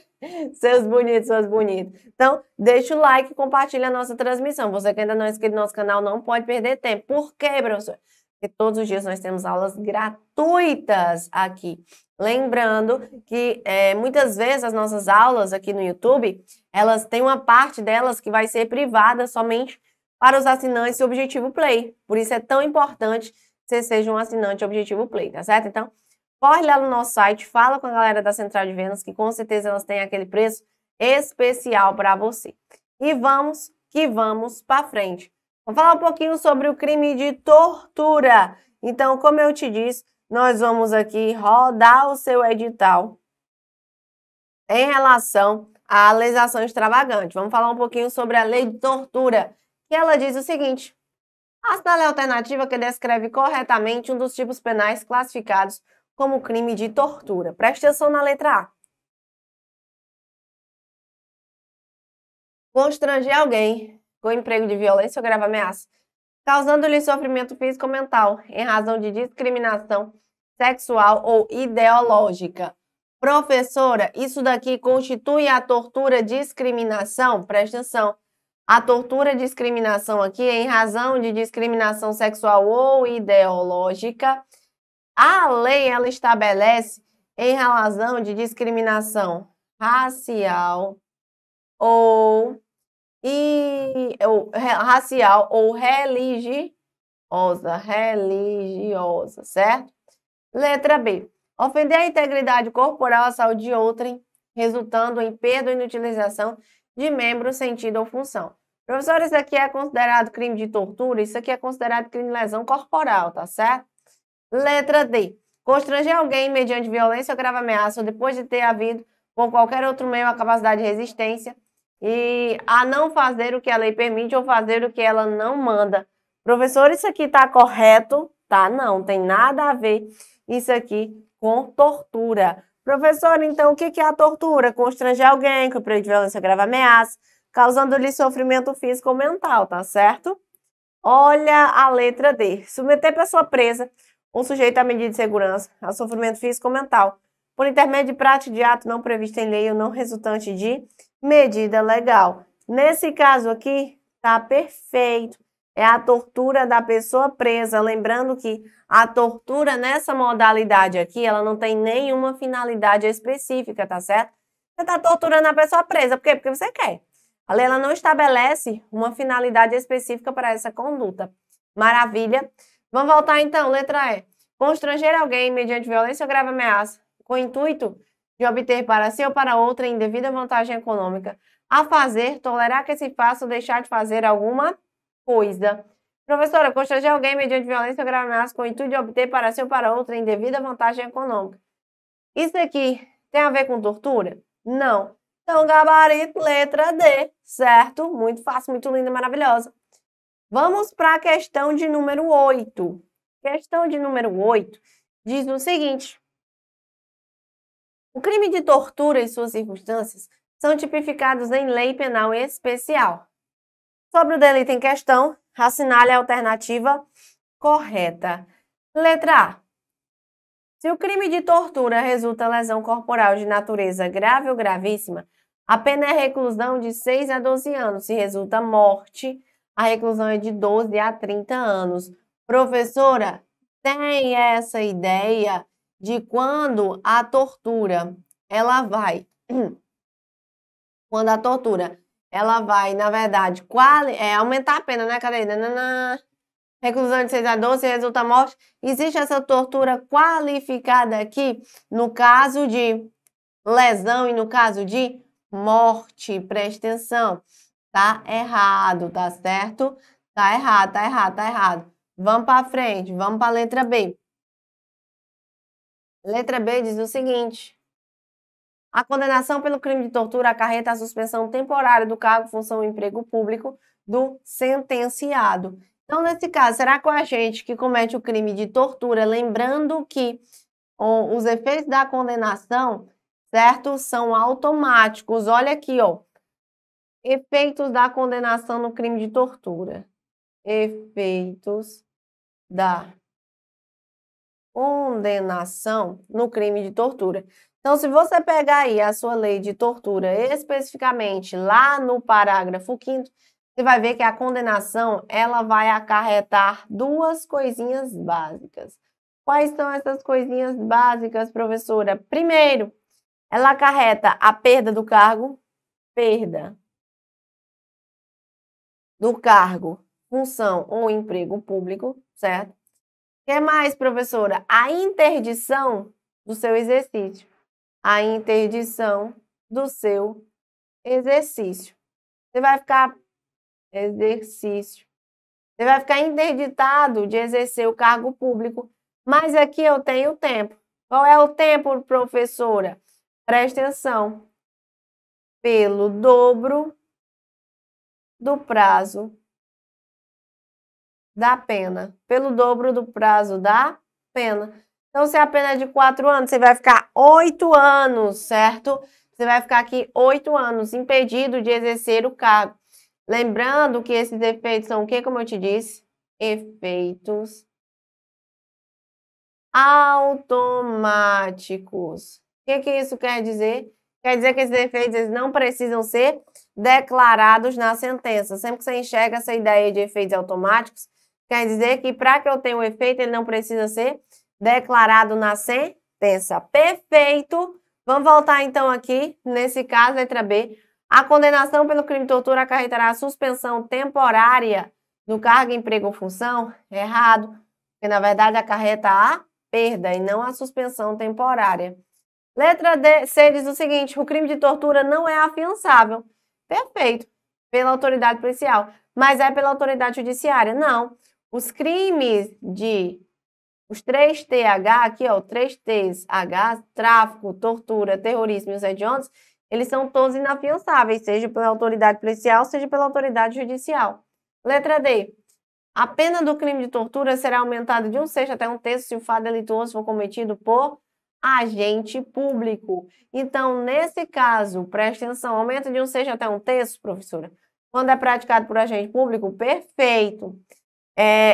Seus bonitos, suas bonitas. Então, deixa o like e compartilha a nossa transmissão. Você que ainda não é inscrito no nosso canal, não pode perder tempo. Por quê, professor? Porque todos os dias nós temos aulas gratuitas aqui. Lembrando que muitas vezes as nossas aulas aqui no YouTube, elas têm uma parte delas que vai ser privada somente para os assinantes do Objetivo Play. Por isso é tão importante que você seja um assinante Objetivo Play, tá certo? Então, corre lá no nosso site, fala com a galera da Central de Vendas, que com certeza elas têm aquele preço especial para você. E vamos que vamos para frente. Vamos falar um pouquinho sobre o crime de tortura. Então, como eu te disse, nós vamos aqui rodar o seu edital em relação a lesação extravagante. Vamos falar um pouquinho sobre a lei de tortura, que ela diz o seguinte: assinale a alternativa que descreve corretamente um dos tipos penais classificados como crime de tortura. Preste atenção na letra A. Constranger alguém com emprego de violência ou grave ameaça, causando-lhe sofrimento físico ou mental, em razão de discriminação sexual ou ideológica. Professora, isso daqui constitui a tortura discriminação? Presta atenção. A tortura discriminação aqui é em razão de discriminação sexual ou ideológica. A lei, ela estabelece em razão de discriminação racial ou racial ou religiosa, certo? Letra B. Ofender a integridade corporal, a saúde de outrem, resultando em perda ou inutilização de membro, sentido ou função. Professor, isso aqui é considerado crime de tortura? Isso aqui é considerado crime de lesão corporal, tá certo? Letra D. Constranger alguém mediante violência ou grave ameaça ou depois de ter havido, por qualquer outro meio, a capacidade de resistência e a não fazer o que a lei permite ou fazer o que ela não manda. Professor, isso aqui tá correto? Tá, não tem nada a ver isso aqui com tortura. Professor, então o que é a tortura? Constranger alguém com perigo de violência ou grave ameaça, causando-lhe sofrimento físico ou mental, tá certo? Olha a letra D. Submeter pessoa presa ou sujeita a medida de segurança, a sofrimento físico ou mental, por intermédio de prática de ato não previsto em lei ou não resultante de medida legal. Nesse caso aqui, tá perfeito. É a tortura da pessoa presa. Lembrando que a tortura nessa modalidade aqui, ela não tem nenhuma finalidade específica, tá certo? Você tá torturando a pessoa presa. Por quê? Porque você quer. A lei, ela não estabelece uma finalidade específica para essa conduta. Maravilha. Vamos voltar então, letra E. Constranger alguém mediante violência ou grave ameaça, com o intuito de obter para si ou para outra indevida vantagem econômica, a fazer, tolerar que se faça ou deixar de fazer alguma coisa. Professora, constranger alguém mediante violência ou grave ameaça, com o intuito de obter para si ou para outra indevida vantagem econômica. Isso aqui tem a ver com tortura? Não. Então, gabarito, letra D, certo? Muito fácil, muito linda, maravilhosa. Vamos para a questão de número 8. Questão de número 8 diz o seguinte: o crime de tortura e suas circunstâncias são tipificados em lei penal especial. Sobre o delito em questão, assinale a alternativa correta. Letra A. Se o crime de tortura resulta lesão corporal de natureza grave ou gravíssima, a pena é reclusão de 6 a 12 anos. Se resulta morte, a reclusão é de 12 a 30 anos. Professora, tem essa ideia de quando a tortura, ela vai, na verdade, aumentar a pena, né? Cadê? Reclusão de 6 a 12, resulta morte. Existe essa tortura qualificada aqui no caso de lesão e no caso de morte. Presta atenção. Tá errado, tá certo? Tá errado. Vamos para frente, vamos para a letra B. Letra B diz o seguinte: a condenação pelo crime de tortura acarreta a suspensão temporária do cargo, função ou emprego público do sentenciado. Então, nesse caso, será que o agente que comete o crime de tortura, lembrando que os efeitos da condenação, certo, são automáticos. Olha aqui, ó. Efeitos da condenação no crime de tortura. Efeitos da condenação no crime de tortura. Então, se você pegar aí a sua lei de tortura, especificamente lá no parágrafo 5º, você vai ver que a condenação, ela vai acarretar duas coisinhas básicas. Quais são essas coisinhas básicas, professora? Primeiro, ela acarreta a perda do cargo, função ou emprego público, certo? O que mais, professora? A interdição do seu exercício. A interdição do seu exercício. Você vai ficar interditado de exercer o cargo público. Mas aqui eu tenho tempo. Qual é o tempo, professora? Presta atenção. pelo dobro do prazo da pena. Pelo dobro do prazo da pena. Então, se a pena é de 4 anos, você vai ficar 8 anos, certo? Você vai ficar aqui 8 anos impedido de exercer o cargo. Lembrando que esses efeitos são o que, como eu te disse? Efeitos automáticos. O que isso quer dizer? Quer dizer que esses efeitos eles não precisam ser declarados na sentença. Sempre que você enxerga essa ideia de efeitos automáticos, quer dizer que para que eu tenha o efeito, ele não precisa ser declarado na sentença. Perfeito! Vamos voltar então aqui, nesse caso, letra B. A condenação pelo crime de tortura acarretará a suspensão temporária do cargo, emprego ou função? Errado, porque na verdade acarreta a perda e não a suspensão temporária. Letra D, C diz o seguinte: o crime de tortura não é afiançável. Perfeito, pela autoridade policial, mas é pela autoridade judiciária. Não. Os crimes os 3TH aqui, ó, 3TH, tráfico, tortura, terrorismo e os hediondos, eles são todos inafiançáveis, seja pela autoridade policial, seja pela autoridade judicial. Letra D. A pena do crime de tortura será aumentada de 1/6 até 1/3 se o fato delituoso for cometido por agente público. Então, nesse caso, preste atenção, aumenta de 1/6 até 1/3, professora. Quando é praticado por agente público, perfeito.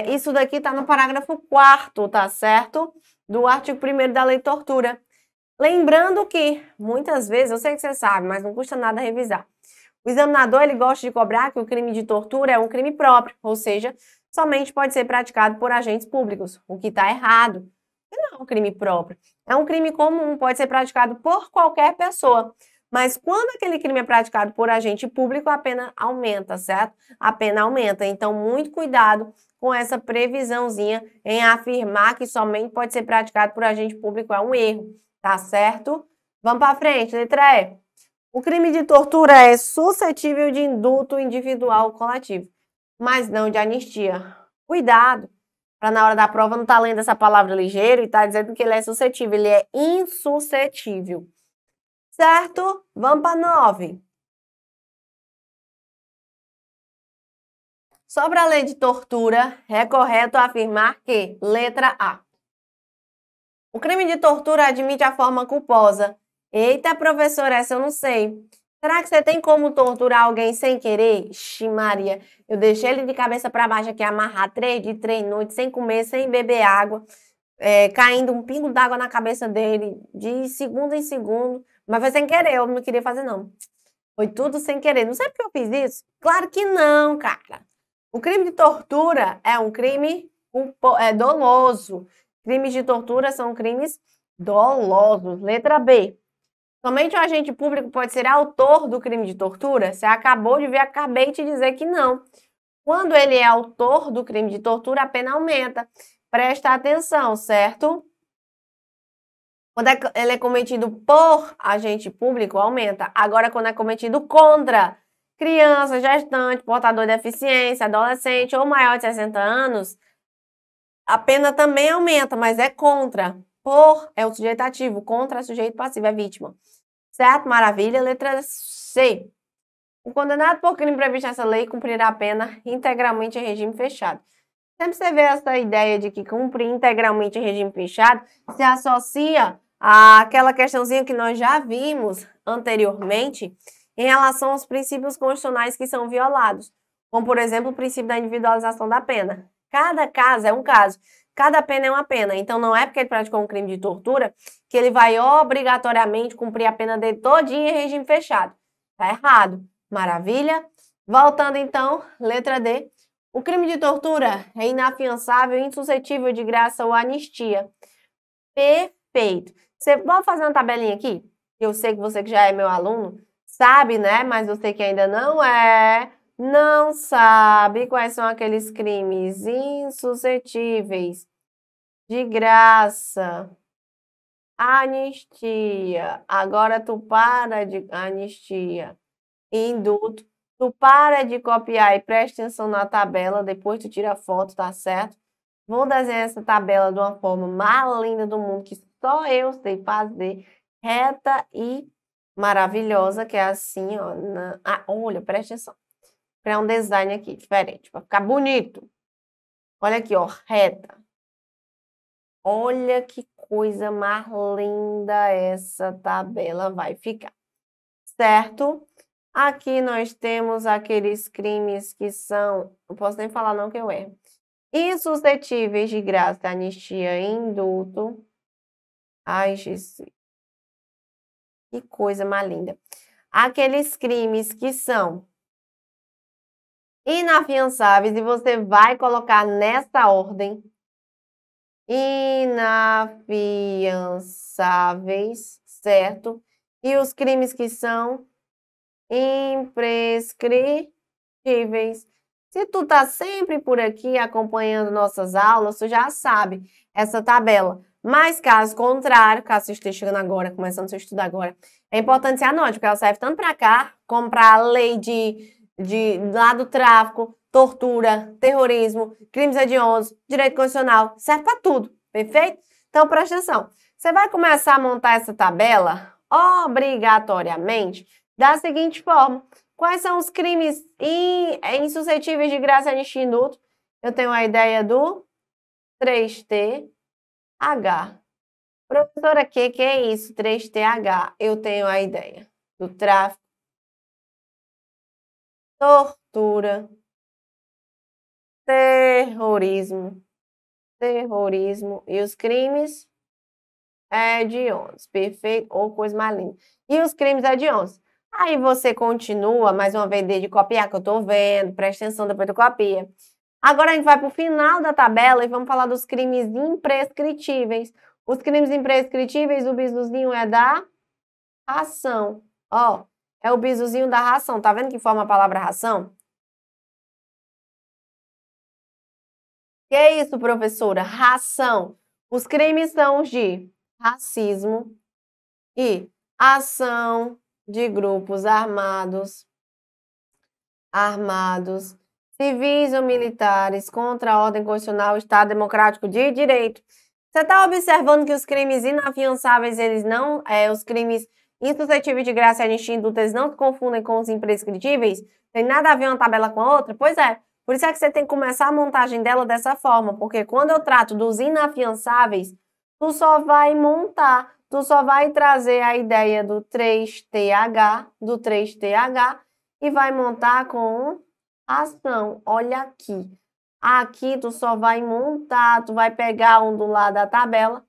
Isso daqui está no parágrafo 4º, tá certo? Do artigo 1º da Lei de Tortura. Lembrando que, muitas vezes, eu sei que você sabe, mas não custa nada revisar. O examinador, ele gosta de cobrar que o crime de tortura é um crime próprio, ou seja, somente pode ser praticado por agentes públicos, o que está errado. Não é um crime próprio, é um crime comum, pode ser praticado por qualquer pessoa. Mas quando aquele crime é praticado por agente público, a pena aumenta, certo? A pena aumenta. Então, muito cuidado com essa previsãozinha em afirmar que somente pode ser praticado por agente público. É um erro, tá certo? Vamos para frente, letra E. O crime de tortura é suscetível de indulto individual ou coletivo, mas não de anistia. Cuidado, para na hora da prova não estar lendo essa palavra ligeiro e tá dizendo que ele é suscetível, ele é insuscetível. Certo? Vamos para 9. Sobre a lei de tortura, é correto afirmar que, letra A, o crime de tortura admite a forma culposa. Eita, professora, essa eu não sei. Será que você tem como torturar alguém sem querer? Ixi, Maria, eu deixei ele de cabeça para baixo aqui, amarrar 3 dias, 3 noites, sem comer, sem beber água, caindo um pingo d'água na cabeça dele, de segundo em segundo. Mas foi sem querer, eu não queria fazer, não. Foi tudo sem querer. Não sei por que eu fiz isso? Claro que não, cara. O crime de tortura é um crime doloso. Crimes de tortura são crimes dolosos. Letra B. Somente o agente público pode ser autor do crime de tortura? Você acabou de ver, acabei de te dizer que não. Quando ele é autor do crime de tortura, a pena aumenta. Presta atenção, certo? Quando ele é cometido por agente público, aumenta. Agora, quando é cometido contra criança, gestante, portador de deficiência, adolescente ou maior de 60 anos, a pena também aumenta, mas é contra. Por é o sujeito ativo, contra é sujeito passivo, é vítima. Certo? Maravilha. Letra C. O condenado por crime previsto nessa lei cumprirá a pena integralmente em regime fechado. Sempre você vê essa ideia de que cumprir integralmente em regime fechado se associa àquela questãozinha que nós já vimos anteriormente em relação aos princípios constitucionais que são violados, como, por exemplo, o princípio da individualização da pena. Cada caso é um caso, cada pena é uma pena. Então, não é porque ele praticou um crime de tortura que ele vai obrigatoriamente cumprir a pena dele todinha em regime fechado. Tá errado. Maravilha? Voltando, então, letra D. O crime de tortura é inafiançável e insuscetível de graça ou anistia. Perfeito. Vamos fazer uma tabelinha aqui? Eu sei que você que já é meu aluno sabe, né? Mas você que ainda não sabe quais são aqueles crimes insuscetíveis de graça, anistia. Agora tu para de anistia, indulto. Tu para de copiar e presta atenção na tabela, depois tu tira a foto, tá certo? Vou desenhar essa tabela de uma forma mais linda do mundo, que só eu sei fazer, reta e maravilhosa, que é assim, ó. Olha, presta atenção. Vou criar um design aqui, diferente, para ficar bonito. Olha aqui, ó, reta. Olha que coisa mais linda essa tabela vai ficar, certo? Aqui nós temos aqueles crimes que são, não posso nem falar não que eu erro, insuscetíveis de graça, anistia e indulto. Ai, Jesus. Que coisa mais linda. Aqueles crimes que são inafiançáveis e você vai colocar nessa ordem. Inafiançáveis, certo? E os crimes que são imprescritíveis. Se tu tá sempre por aqui acompanhando nossas aulas, tu já sabe essa tabela. Mas caso contrário, caso você esteja chegando agora, começando seu estudo agora, é importante você anote, porque ela serve tanto para cá, como para a lei lá do tráfico, tortura, terrorismo, crimes hediondos, direito constitucional, serve para tudo, perfeito? Então presta atenção. Você vai começar a montar essa tabela obrigatoriamente da seguinte forma. Quais são os crimes insuscetíveis de graça, anistia e indulto? Eu tenho a ideia do 3TH. Professora, o que é isso, 3TH? Eu tenho a ideia do tráfico, tortura, terrorismo e os crimes hediondos, perfeito? Ou coisa mais linda. E os crimes hediondos? Aí você continua, mais uma vez, desde copiar, que eu tô vendo, presta atenção, depois tu copia. Agora a gente vai pro final da tabela e vamos falar dos crimes imprescritíveis. Os crimes imprescritíveis, o bizuzinho é da ração. Ó, é o bizuzinho da ração. Tá vendo que forma a palavra ração? Que é isso, professora? Ração. Os crimes são os de racismo e ação de grupos armados, civis ou militares contra a ordem constitucional, Estado democrático de direito. Você está observando que os crimes inafiançáveis, eles não, os crimes insuscetíveis de graça e anistia e indulto, eles não se confundem com os imprescritíveis? Tem nada a ver uma tabela com a outra? Pois é. Por isso é que você tem que começar a montagem dela dessa forma, porque quando eu trato dos inafiançáveis, tu só vai montar, tu só vai trazer a ideia do 3TH, e vai montar com ação. Olha aqui. Aqui tu só vai montar, tu vai pegar um do lado da tabela,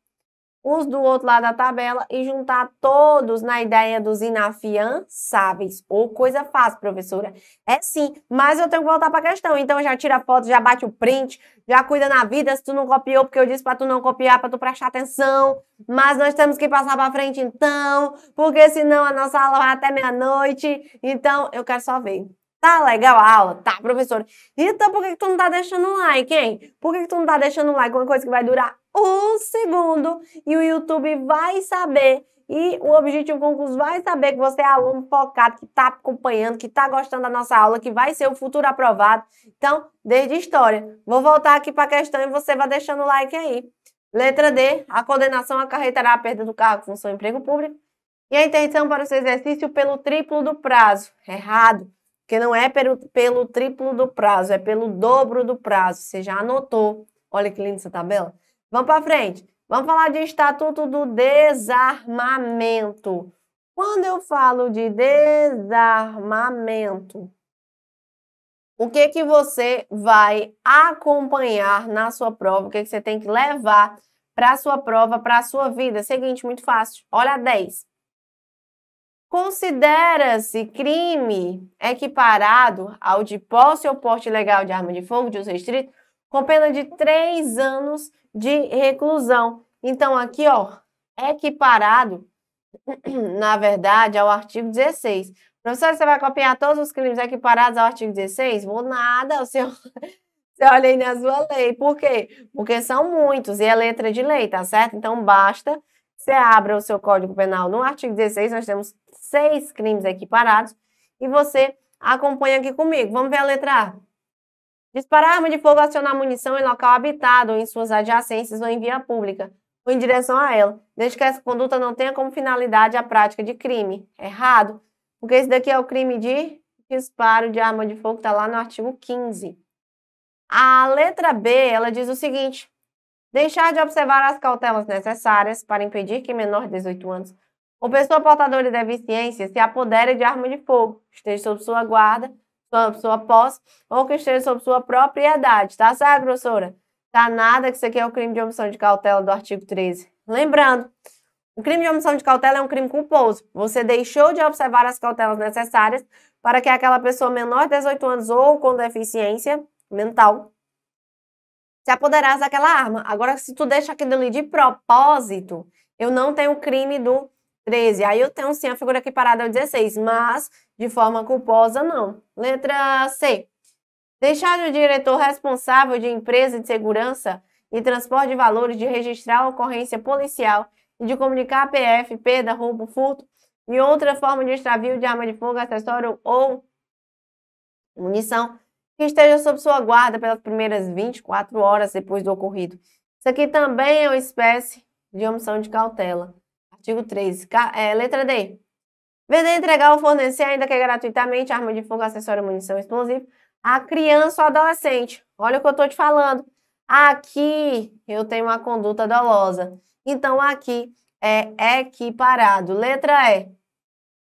os do outro lado da tabela e juntar todos na ideia dos inafiançáveis. Ou coisa fácil, professora. É sim, mas eu tenho que voltar para a questão. Então já tira a foto, já bate o print, já cuida na vida. Se tu não copiou, porque eu disse para tu não copiar, para tu prestar atenção. Mas nós temos que passar para frente então, porque senão a nossa aula vai até meia-noite. Então eu quero só ver. Tá legal a aula? Tá, professora. Então por que tu não tá deixando um like, hein? Por que tu não tá deixando um like? Uma coisa que vai durar um segundo e o YouTube vai saber e o Objetivo Concurso vai saber que você é aluno focado, que tá acompanhando, que tá gostando da nossa aula, que vai ser o futuro aprovado. Então, desde história. Vou voltar aqui para a questão e você vai deixando o like aí. Letra D. A condenação acarretará a perda do cargo, função e emprego público. E a interdição para o seu exercício pelo triplo do prazo. Errado. Porque não é pelo triplo do prazo, é pelo dobro do prazo. Você já anotou. Olha que linda essa tabela. Vamos para frente. Vamos falar de Estatuto do Desarmamento. Quando eu falo de desarmamento, o que que você vai acompanhar na sua prova? O que que você tem que levar para a sua prova, para a sua vida? Seguinte, muito fácil. Olha a 10. Considera-se crime equiparado ao de posse ou porte ilegal de arma de fogo de uso restrito com pena de 3 anos de reclusão. Então, aqui, ó, equiparado, na verdade, ao artigo 16. Professor, você vai copiar todos os crimes equiparados ao artigo 16? Vou nada, você olha aí na sua lei. Por quê? Porque são muitos e é letra de lei, tá certo? Então, basta você abra o seu Código Penal no artigo 16, nós temos 6 crimes equiparados e você acompanha aqui comigo. Vamos ver a letra A. Disparar arma de fogo, acionar munição em local habitado ou em suas adjacências ou em via pública. ou em direção a ela, desde que essa conduta não tenha como finalidade a prática de crime. Errado, porque esse daqui é o crime de disparo de arma de fogo, está lá no artigo 15. A letra B, ela diz o seguinte: deixar de observar as cautelas necessárias para impedir que menor de 18 anos ou pessoa portadora de deficiência se apodere de arma de fogo, esteja sob sua guarda, sob sua posse ou que esteja sob sua propriedade. Tá certo, professora? Tá nada, que isso aqui é o crime de omissão de cautela do artigo 13. Lembrando, o crime de omissão de cautela é um crime culposo. Você deixou de observar as cautelas necessárias para que aquela pessoa menor de 18 anos ou com deficiência mental se apoderasse daquela arma. Agora, se tu deixa aquilo ali de propósito, eu não tenho o crime do 13. Aí eu tenho sim a figura equiparada ao 16, mas de forma culposa não. Letra C. Deixar o diretor responsável de empresa de segurança e transporte de valores de registrar a ocorrência policial e de comunicar a PF, perda, roubo, furto e outra forma de extravio de arma de fogo, acessório ou munição que esteja sob sua guarda pelas primeiras 24 horas depois do ocorrido. Isso aqui também é uma espécie de omissão de cautela. Artigo 13. Letra D. Vender, entregar ou fornecer, ainda que gratuitamente, arma de fogo, acessório, munição explosiva a criança ou adolescente. Olha o que eu estou te falando. Aqui eu tenho uma conduta dolosa. Então, aqui é equiparado. Letra E.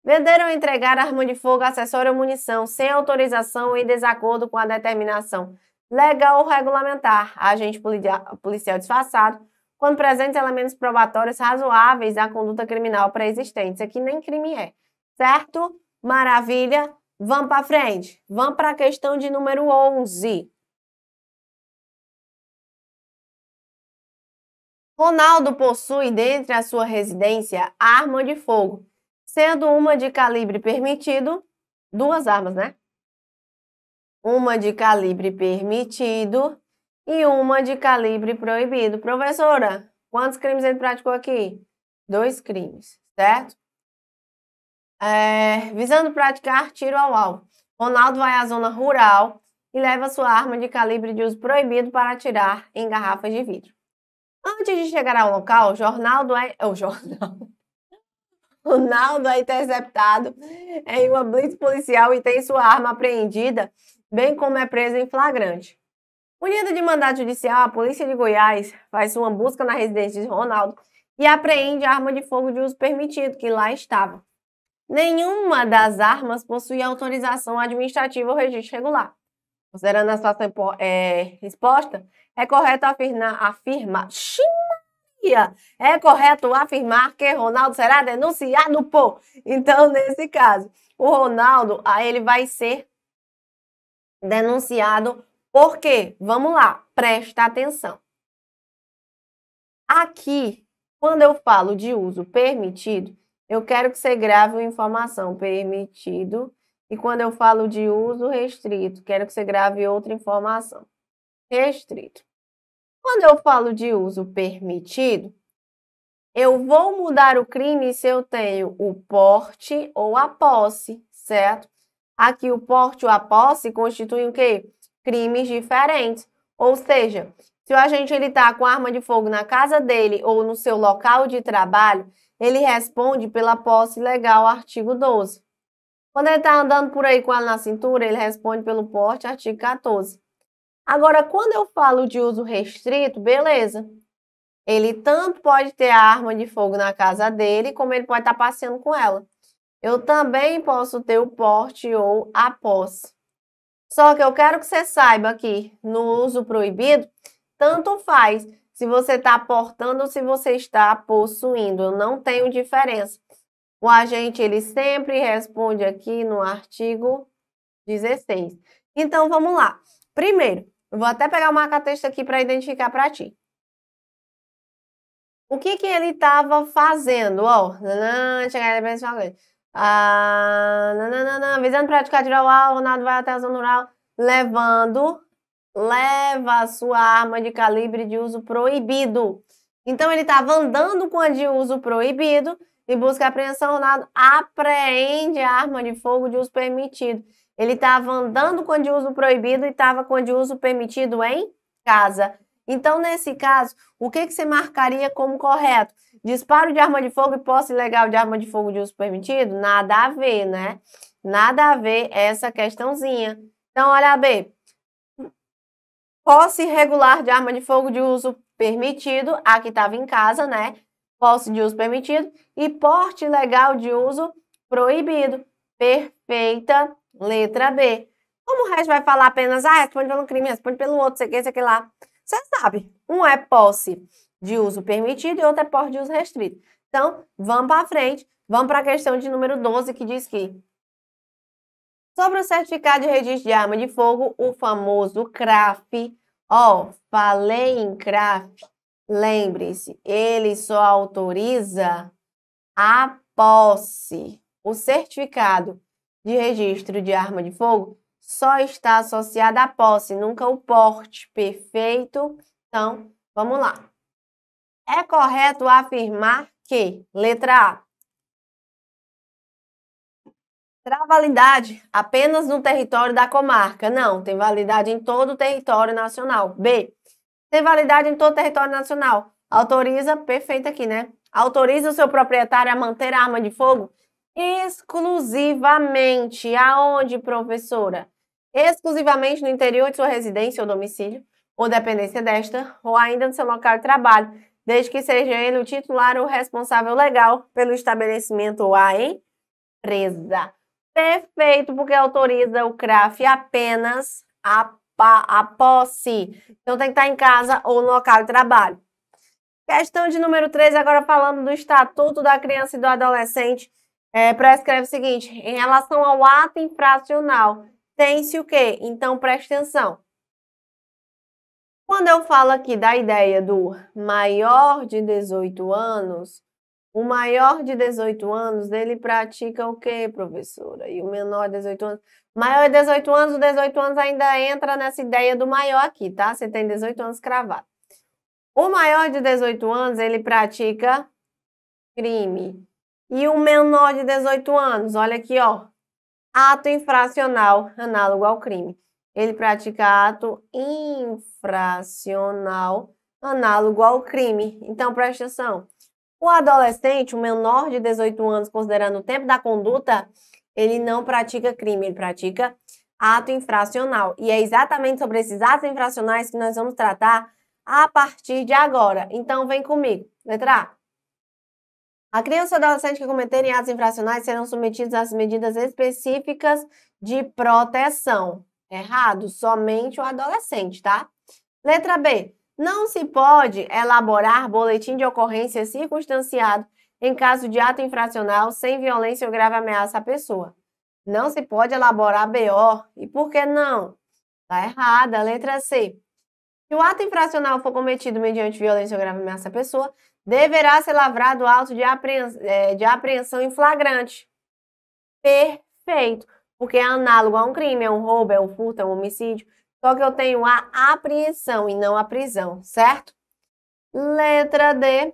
Vender ou entregar arma de fogo, acessório ou munição sem autorização ou em desacordo com a determinação legal ou regulamentar, agente policial disfarçado, quando presentes elementos probatórios razoáveis à conduta criminal pré-existente. Isso aqui nem crime é, certo? Maravilha. Vamos para frente. Vamos para a questão de número 11. Ronaldo possui dentro da sua residência arma de fogo, sendo uma de calibre permitido, duas armas, né? Uma de calibre permitido e uma de calibre proibido. Professora, quantos crimes ele praticou aqui? 2 crimes, certo? Visando praticar tiro ao alvo, Ronaldo vai à zona rural e leva sua arma de calibre de uso proibido para atirar em garrafas de vidro. Antes de chegar ao local, Ronaldo é interceptado em uma blitz policial e tem sua arma apreendida, bem como é preso em flagrante. Munida de mandado judicial, a polícia de Goiás faz uma busca na residência de Ronaldo e apreende a arma de fogo de uso permitido, que lá estava. Nenhuma das armas possui autorização administrativa ou registro regular. Considerando a situação exposta, é correto afirmar que Ronaldo será denunciado por. Então, nesse caso, o Ronaldo, ele vai ser denunciado por quê? Vamos lá, presta atenção. Aqui, quando eu falo de uso permitido, eu quero que você grave uma informação permitido. E quando eu falo de uso restrito, quero que você grave outra informação. Restrito. Quando eu falo de uso permitido, eu vou mudar o crime se eu tenho o porte ou a posse, certo? Aqui o porte ou a posse constituem o quê? Crimes diferentes. Ou seja, se o agente está com arma de fogo na casa dele ou no seu local de trabalho, ele responde pela posse legal, artigo 12. Quando ele está andando por aí com ela na cintura, ele responde pelo porte, artigo 14. Agora, quando eu falo de uso restrito, beleza. Ele tanto pode ter a arma de fogo na casa dele, como ele pode estar passeando com ela. Eu também posso ter o porte ou a posse. Só que eu quero que você saiba que no uso proibido, tanto faz se você está portando ou se você está possuindo. Eu não tenho diferença. O agente, ele sempre responde aqui no artigo 16. Então, vamos lá. Primeiro, eu vou até pegar o marca-texto aqui para identificar para ti. O que ele estava fazendo? Visando praticar tiro ao alvo, Ronaldo vai até a zona rural, leva a sua arma de calibre de uso proibido. Então, ele estava andando com a de uso proibido e busca a apreensão, Ronaldo apreende a arma de fogo de uso permitido. Ele estava andando com a de uso proibido e estava com a de uso permitido em casa. Então, nesse caso, o que você marcaria como correto? Disparo de arma de fogo e posse ilegal de arma de fogo de uso permitido? Nada a ver, né? Nada a ver essa questãozinha. Então, olha B. Posse irregular de arma de fogo de uso permitido, aqui estava em casa, né? Posse de uso permitido e porte ilegal de uso proibido. Perfeita letra B. Como o resto vai falar apenas, responde pelo crime, responde pelo outro, sei que, sei que lá. Você sabe, um é posse de uso permitido e outro é posse de uso restrito. Então, vamos para frente, vamos para a questão de número 12, que diz que sobre o certificado de registro de arma de fogo, o famoso CRAF, falei em CRAF, lembre-se, ele só autoriza a posse. O certificado de registro de arma de fogo só está associado à posse, nunca o porte. Perfeito? Então, vamos lá. É correto afirmar que, letra A, terá validade apenas no território da comarca? Não, tem validade em todo o território nacional. B, tem validade em todo o território nacional. Autoriza, perfeito aqui, né? Autoriza o seu proprietário a manter a arma de fogo exclusivamente. Aonde, professora? Exclusivamente no interior de sua residência ou domicílio, ou dependência desta, ou ainda no seu local de trabalho, desde que seja ele o titular ou responsável legal pelo estabelecimento ou a empresa. Perfeito, porque autoriza o CRAF apenas a posse. Então, tem que estar em casa ou no local de trabalho. Questão de número 13, agora falando do Estatuto da Criança e do Adolescente, prescreve o seguinte, em relação ao ato infracional, tem-se o quê? Então, preste atenção. Quando eu falo aqui da ideia do maior de 18 anos, o maior de 18 anos, ele pratica o quê, professora? E o menor de 18 anos? Maior de 18 anos, o 18 anos ainda entra nessa ideia do maior aqui, tá? Você tem 18 anos cravado. O maior de 18 anos, ele pratica crime. E o menor de 18 anos, olha aqui, ato infracional, análogo ao crime. Ele pratica ato infracional, análogo ao crime. Então, presta atenção. O adolescente, o menor de 18 anos, considerando o tempo da conduta, ele não pratica crime, ele pratica ato infracional. E é exatamente sobre esses atos infracionais que nós vamos tratar a partir de agora. Então, vem comigo. Letra A. A criança ou adolescente que cometerem atos infracionais serão submetidos às medidas específicas de proteção. Errado, somente o adolescente, tá? Letra B. Não se pode elaborar boletim de ocorrência circunstanciado em caso de ato infracional sem violência ou grave ameaça à pessoa. Não se pode elaborar BO. E por que não? Tá errada. Letra C. Se o ato infracional for cometido mediante violência ou grave ameaça à pessoa, deverá ser lavrado auto de apreensão em flagrante. Perfeito. Porque é análogo a um crime, é um roubo, é um furto, é um homicídio. Só que eu tenho a apreensão e não a prisão, certo? Letra D.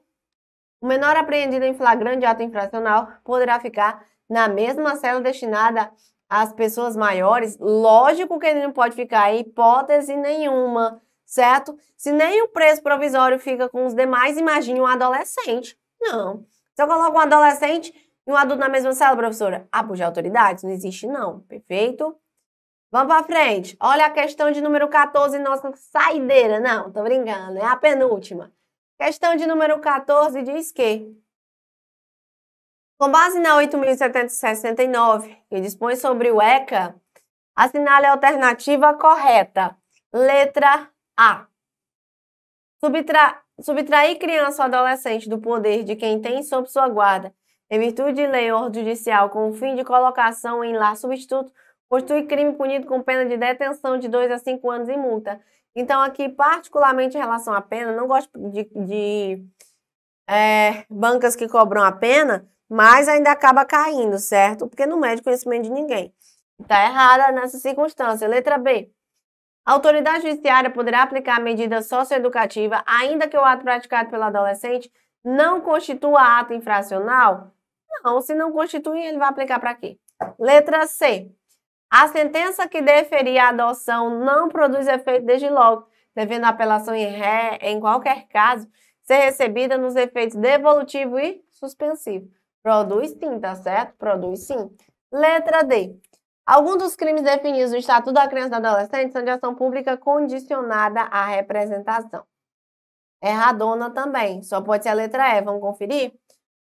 O menor apreendido em flagrante de ato infracional poderá ficar na mesma cela destinada às pessoas maiores. Lógico que ele não pode ficar em hipótese nenhuma, certo? Se nem o preso provisório fica com os demais, imagine um adolescente. Não. Se eu coloco um adolescente e um adulto na mesma cela, professora, abuso de autoridade? Não existe, não. Perfeito? Vamos para frente. Olha a questão de número 14, nossa saideira. Não, tô brincando, é a penúltima. Questão de número 14 diz que, com base na 8.769, que dispõe sobre o ECA, assinale a alternativa correta. Letra A. Subtrair criança ou adolescente do poder de quem tem sob sua guarda, em virtude de lei ou ordem judicial, com o fim de colocação em lar substituto, constitui crime punido com pena de detenção de 2 a 5 anos e multa. Então, aqui, particularmente em relação à pena, não gosto de bancas que cobram a pena, mas ainda acaba caindo, certo? Porque não mede conhecimento de ninguém. Está errada nessa circunstância. Letra B. A autoridade judiciária poderá aplicar medida socioeducativa, ainda que o ato praticado pelo adolescente não constitua ato infracional? Não, se não constitui, ele vai aplicar para quê? Letra C. A sentença que deferir a adoção não produz efeito desde logo, devendo a apelação em ré, em qualquer caso, ser recebida nos efeitos devolutivo e suspensivo. Produz sim, tá certo? Produz sim. Letra D. Alguns dos crimes definidos no Estatuto da Criança e do Adolescente são de ação pública condicionada à representação. Erradona também, só pode ser a letra E. Vamos conferir?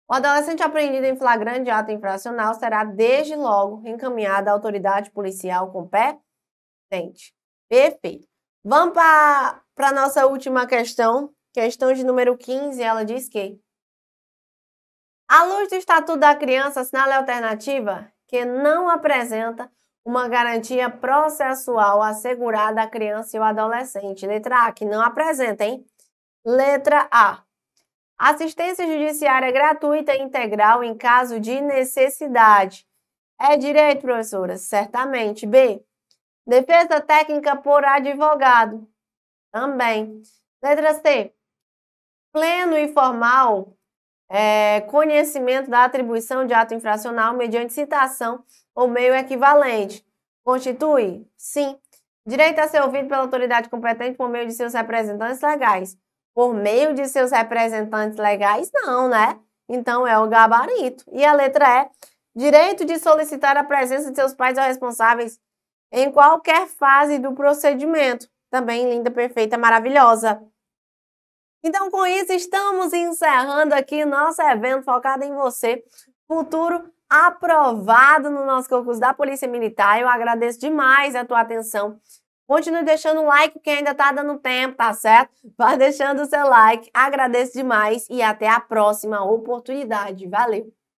O adolescente apreendido em flagrante ato infracional será, desde logo, encaminhado à autoridade policial competente. Perfeito. Vamos para a nossa última questão. Questão de número 15, ela diz que à luz do Estatuto da Criança, assinale a alternativa que não apresenta uma garantia processual assegurada à criança e ao adolescente. Letra A, que não apresenta, hein? Letra A. Assistência judiciária gratuita e integral em caso de necessidade. É direito, professora? Certamente. B. Defesa técnica por advogado. Também. Letra C. Pleno e formal conhecimento da atribuição de ato infracional mediante citação ou meio equivalente. Constitui? Sim. Direito a ser ouvido pela autoridade competente por meio de seus representantes legais. Por meio de seus representantes legais, não, né? Então é o gabarito. E a letra E. Direito de solicitar a presença de seus pais ou responsáveis em qualquer fase do procedimento. Também linda, perfeita, maravilhosa. Então, com isso, estamos encerrando aqui nosso evento focado em você, futuro aprovado no nosso concurso da Polícia Militar. Eu agradeço demais a tua atenção. Continue deixando o like, porque ainda tá dando tempo, tá certo? Vai deixando o seu like. Agradeço demais e até a próxima oportunidade. Valeu!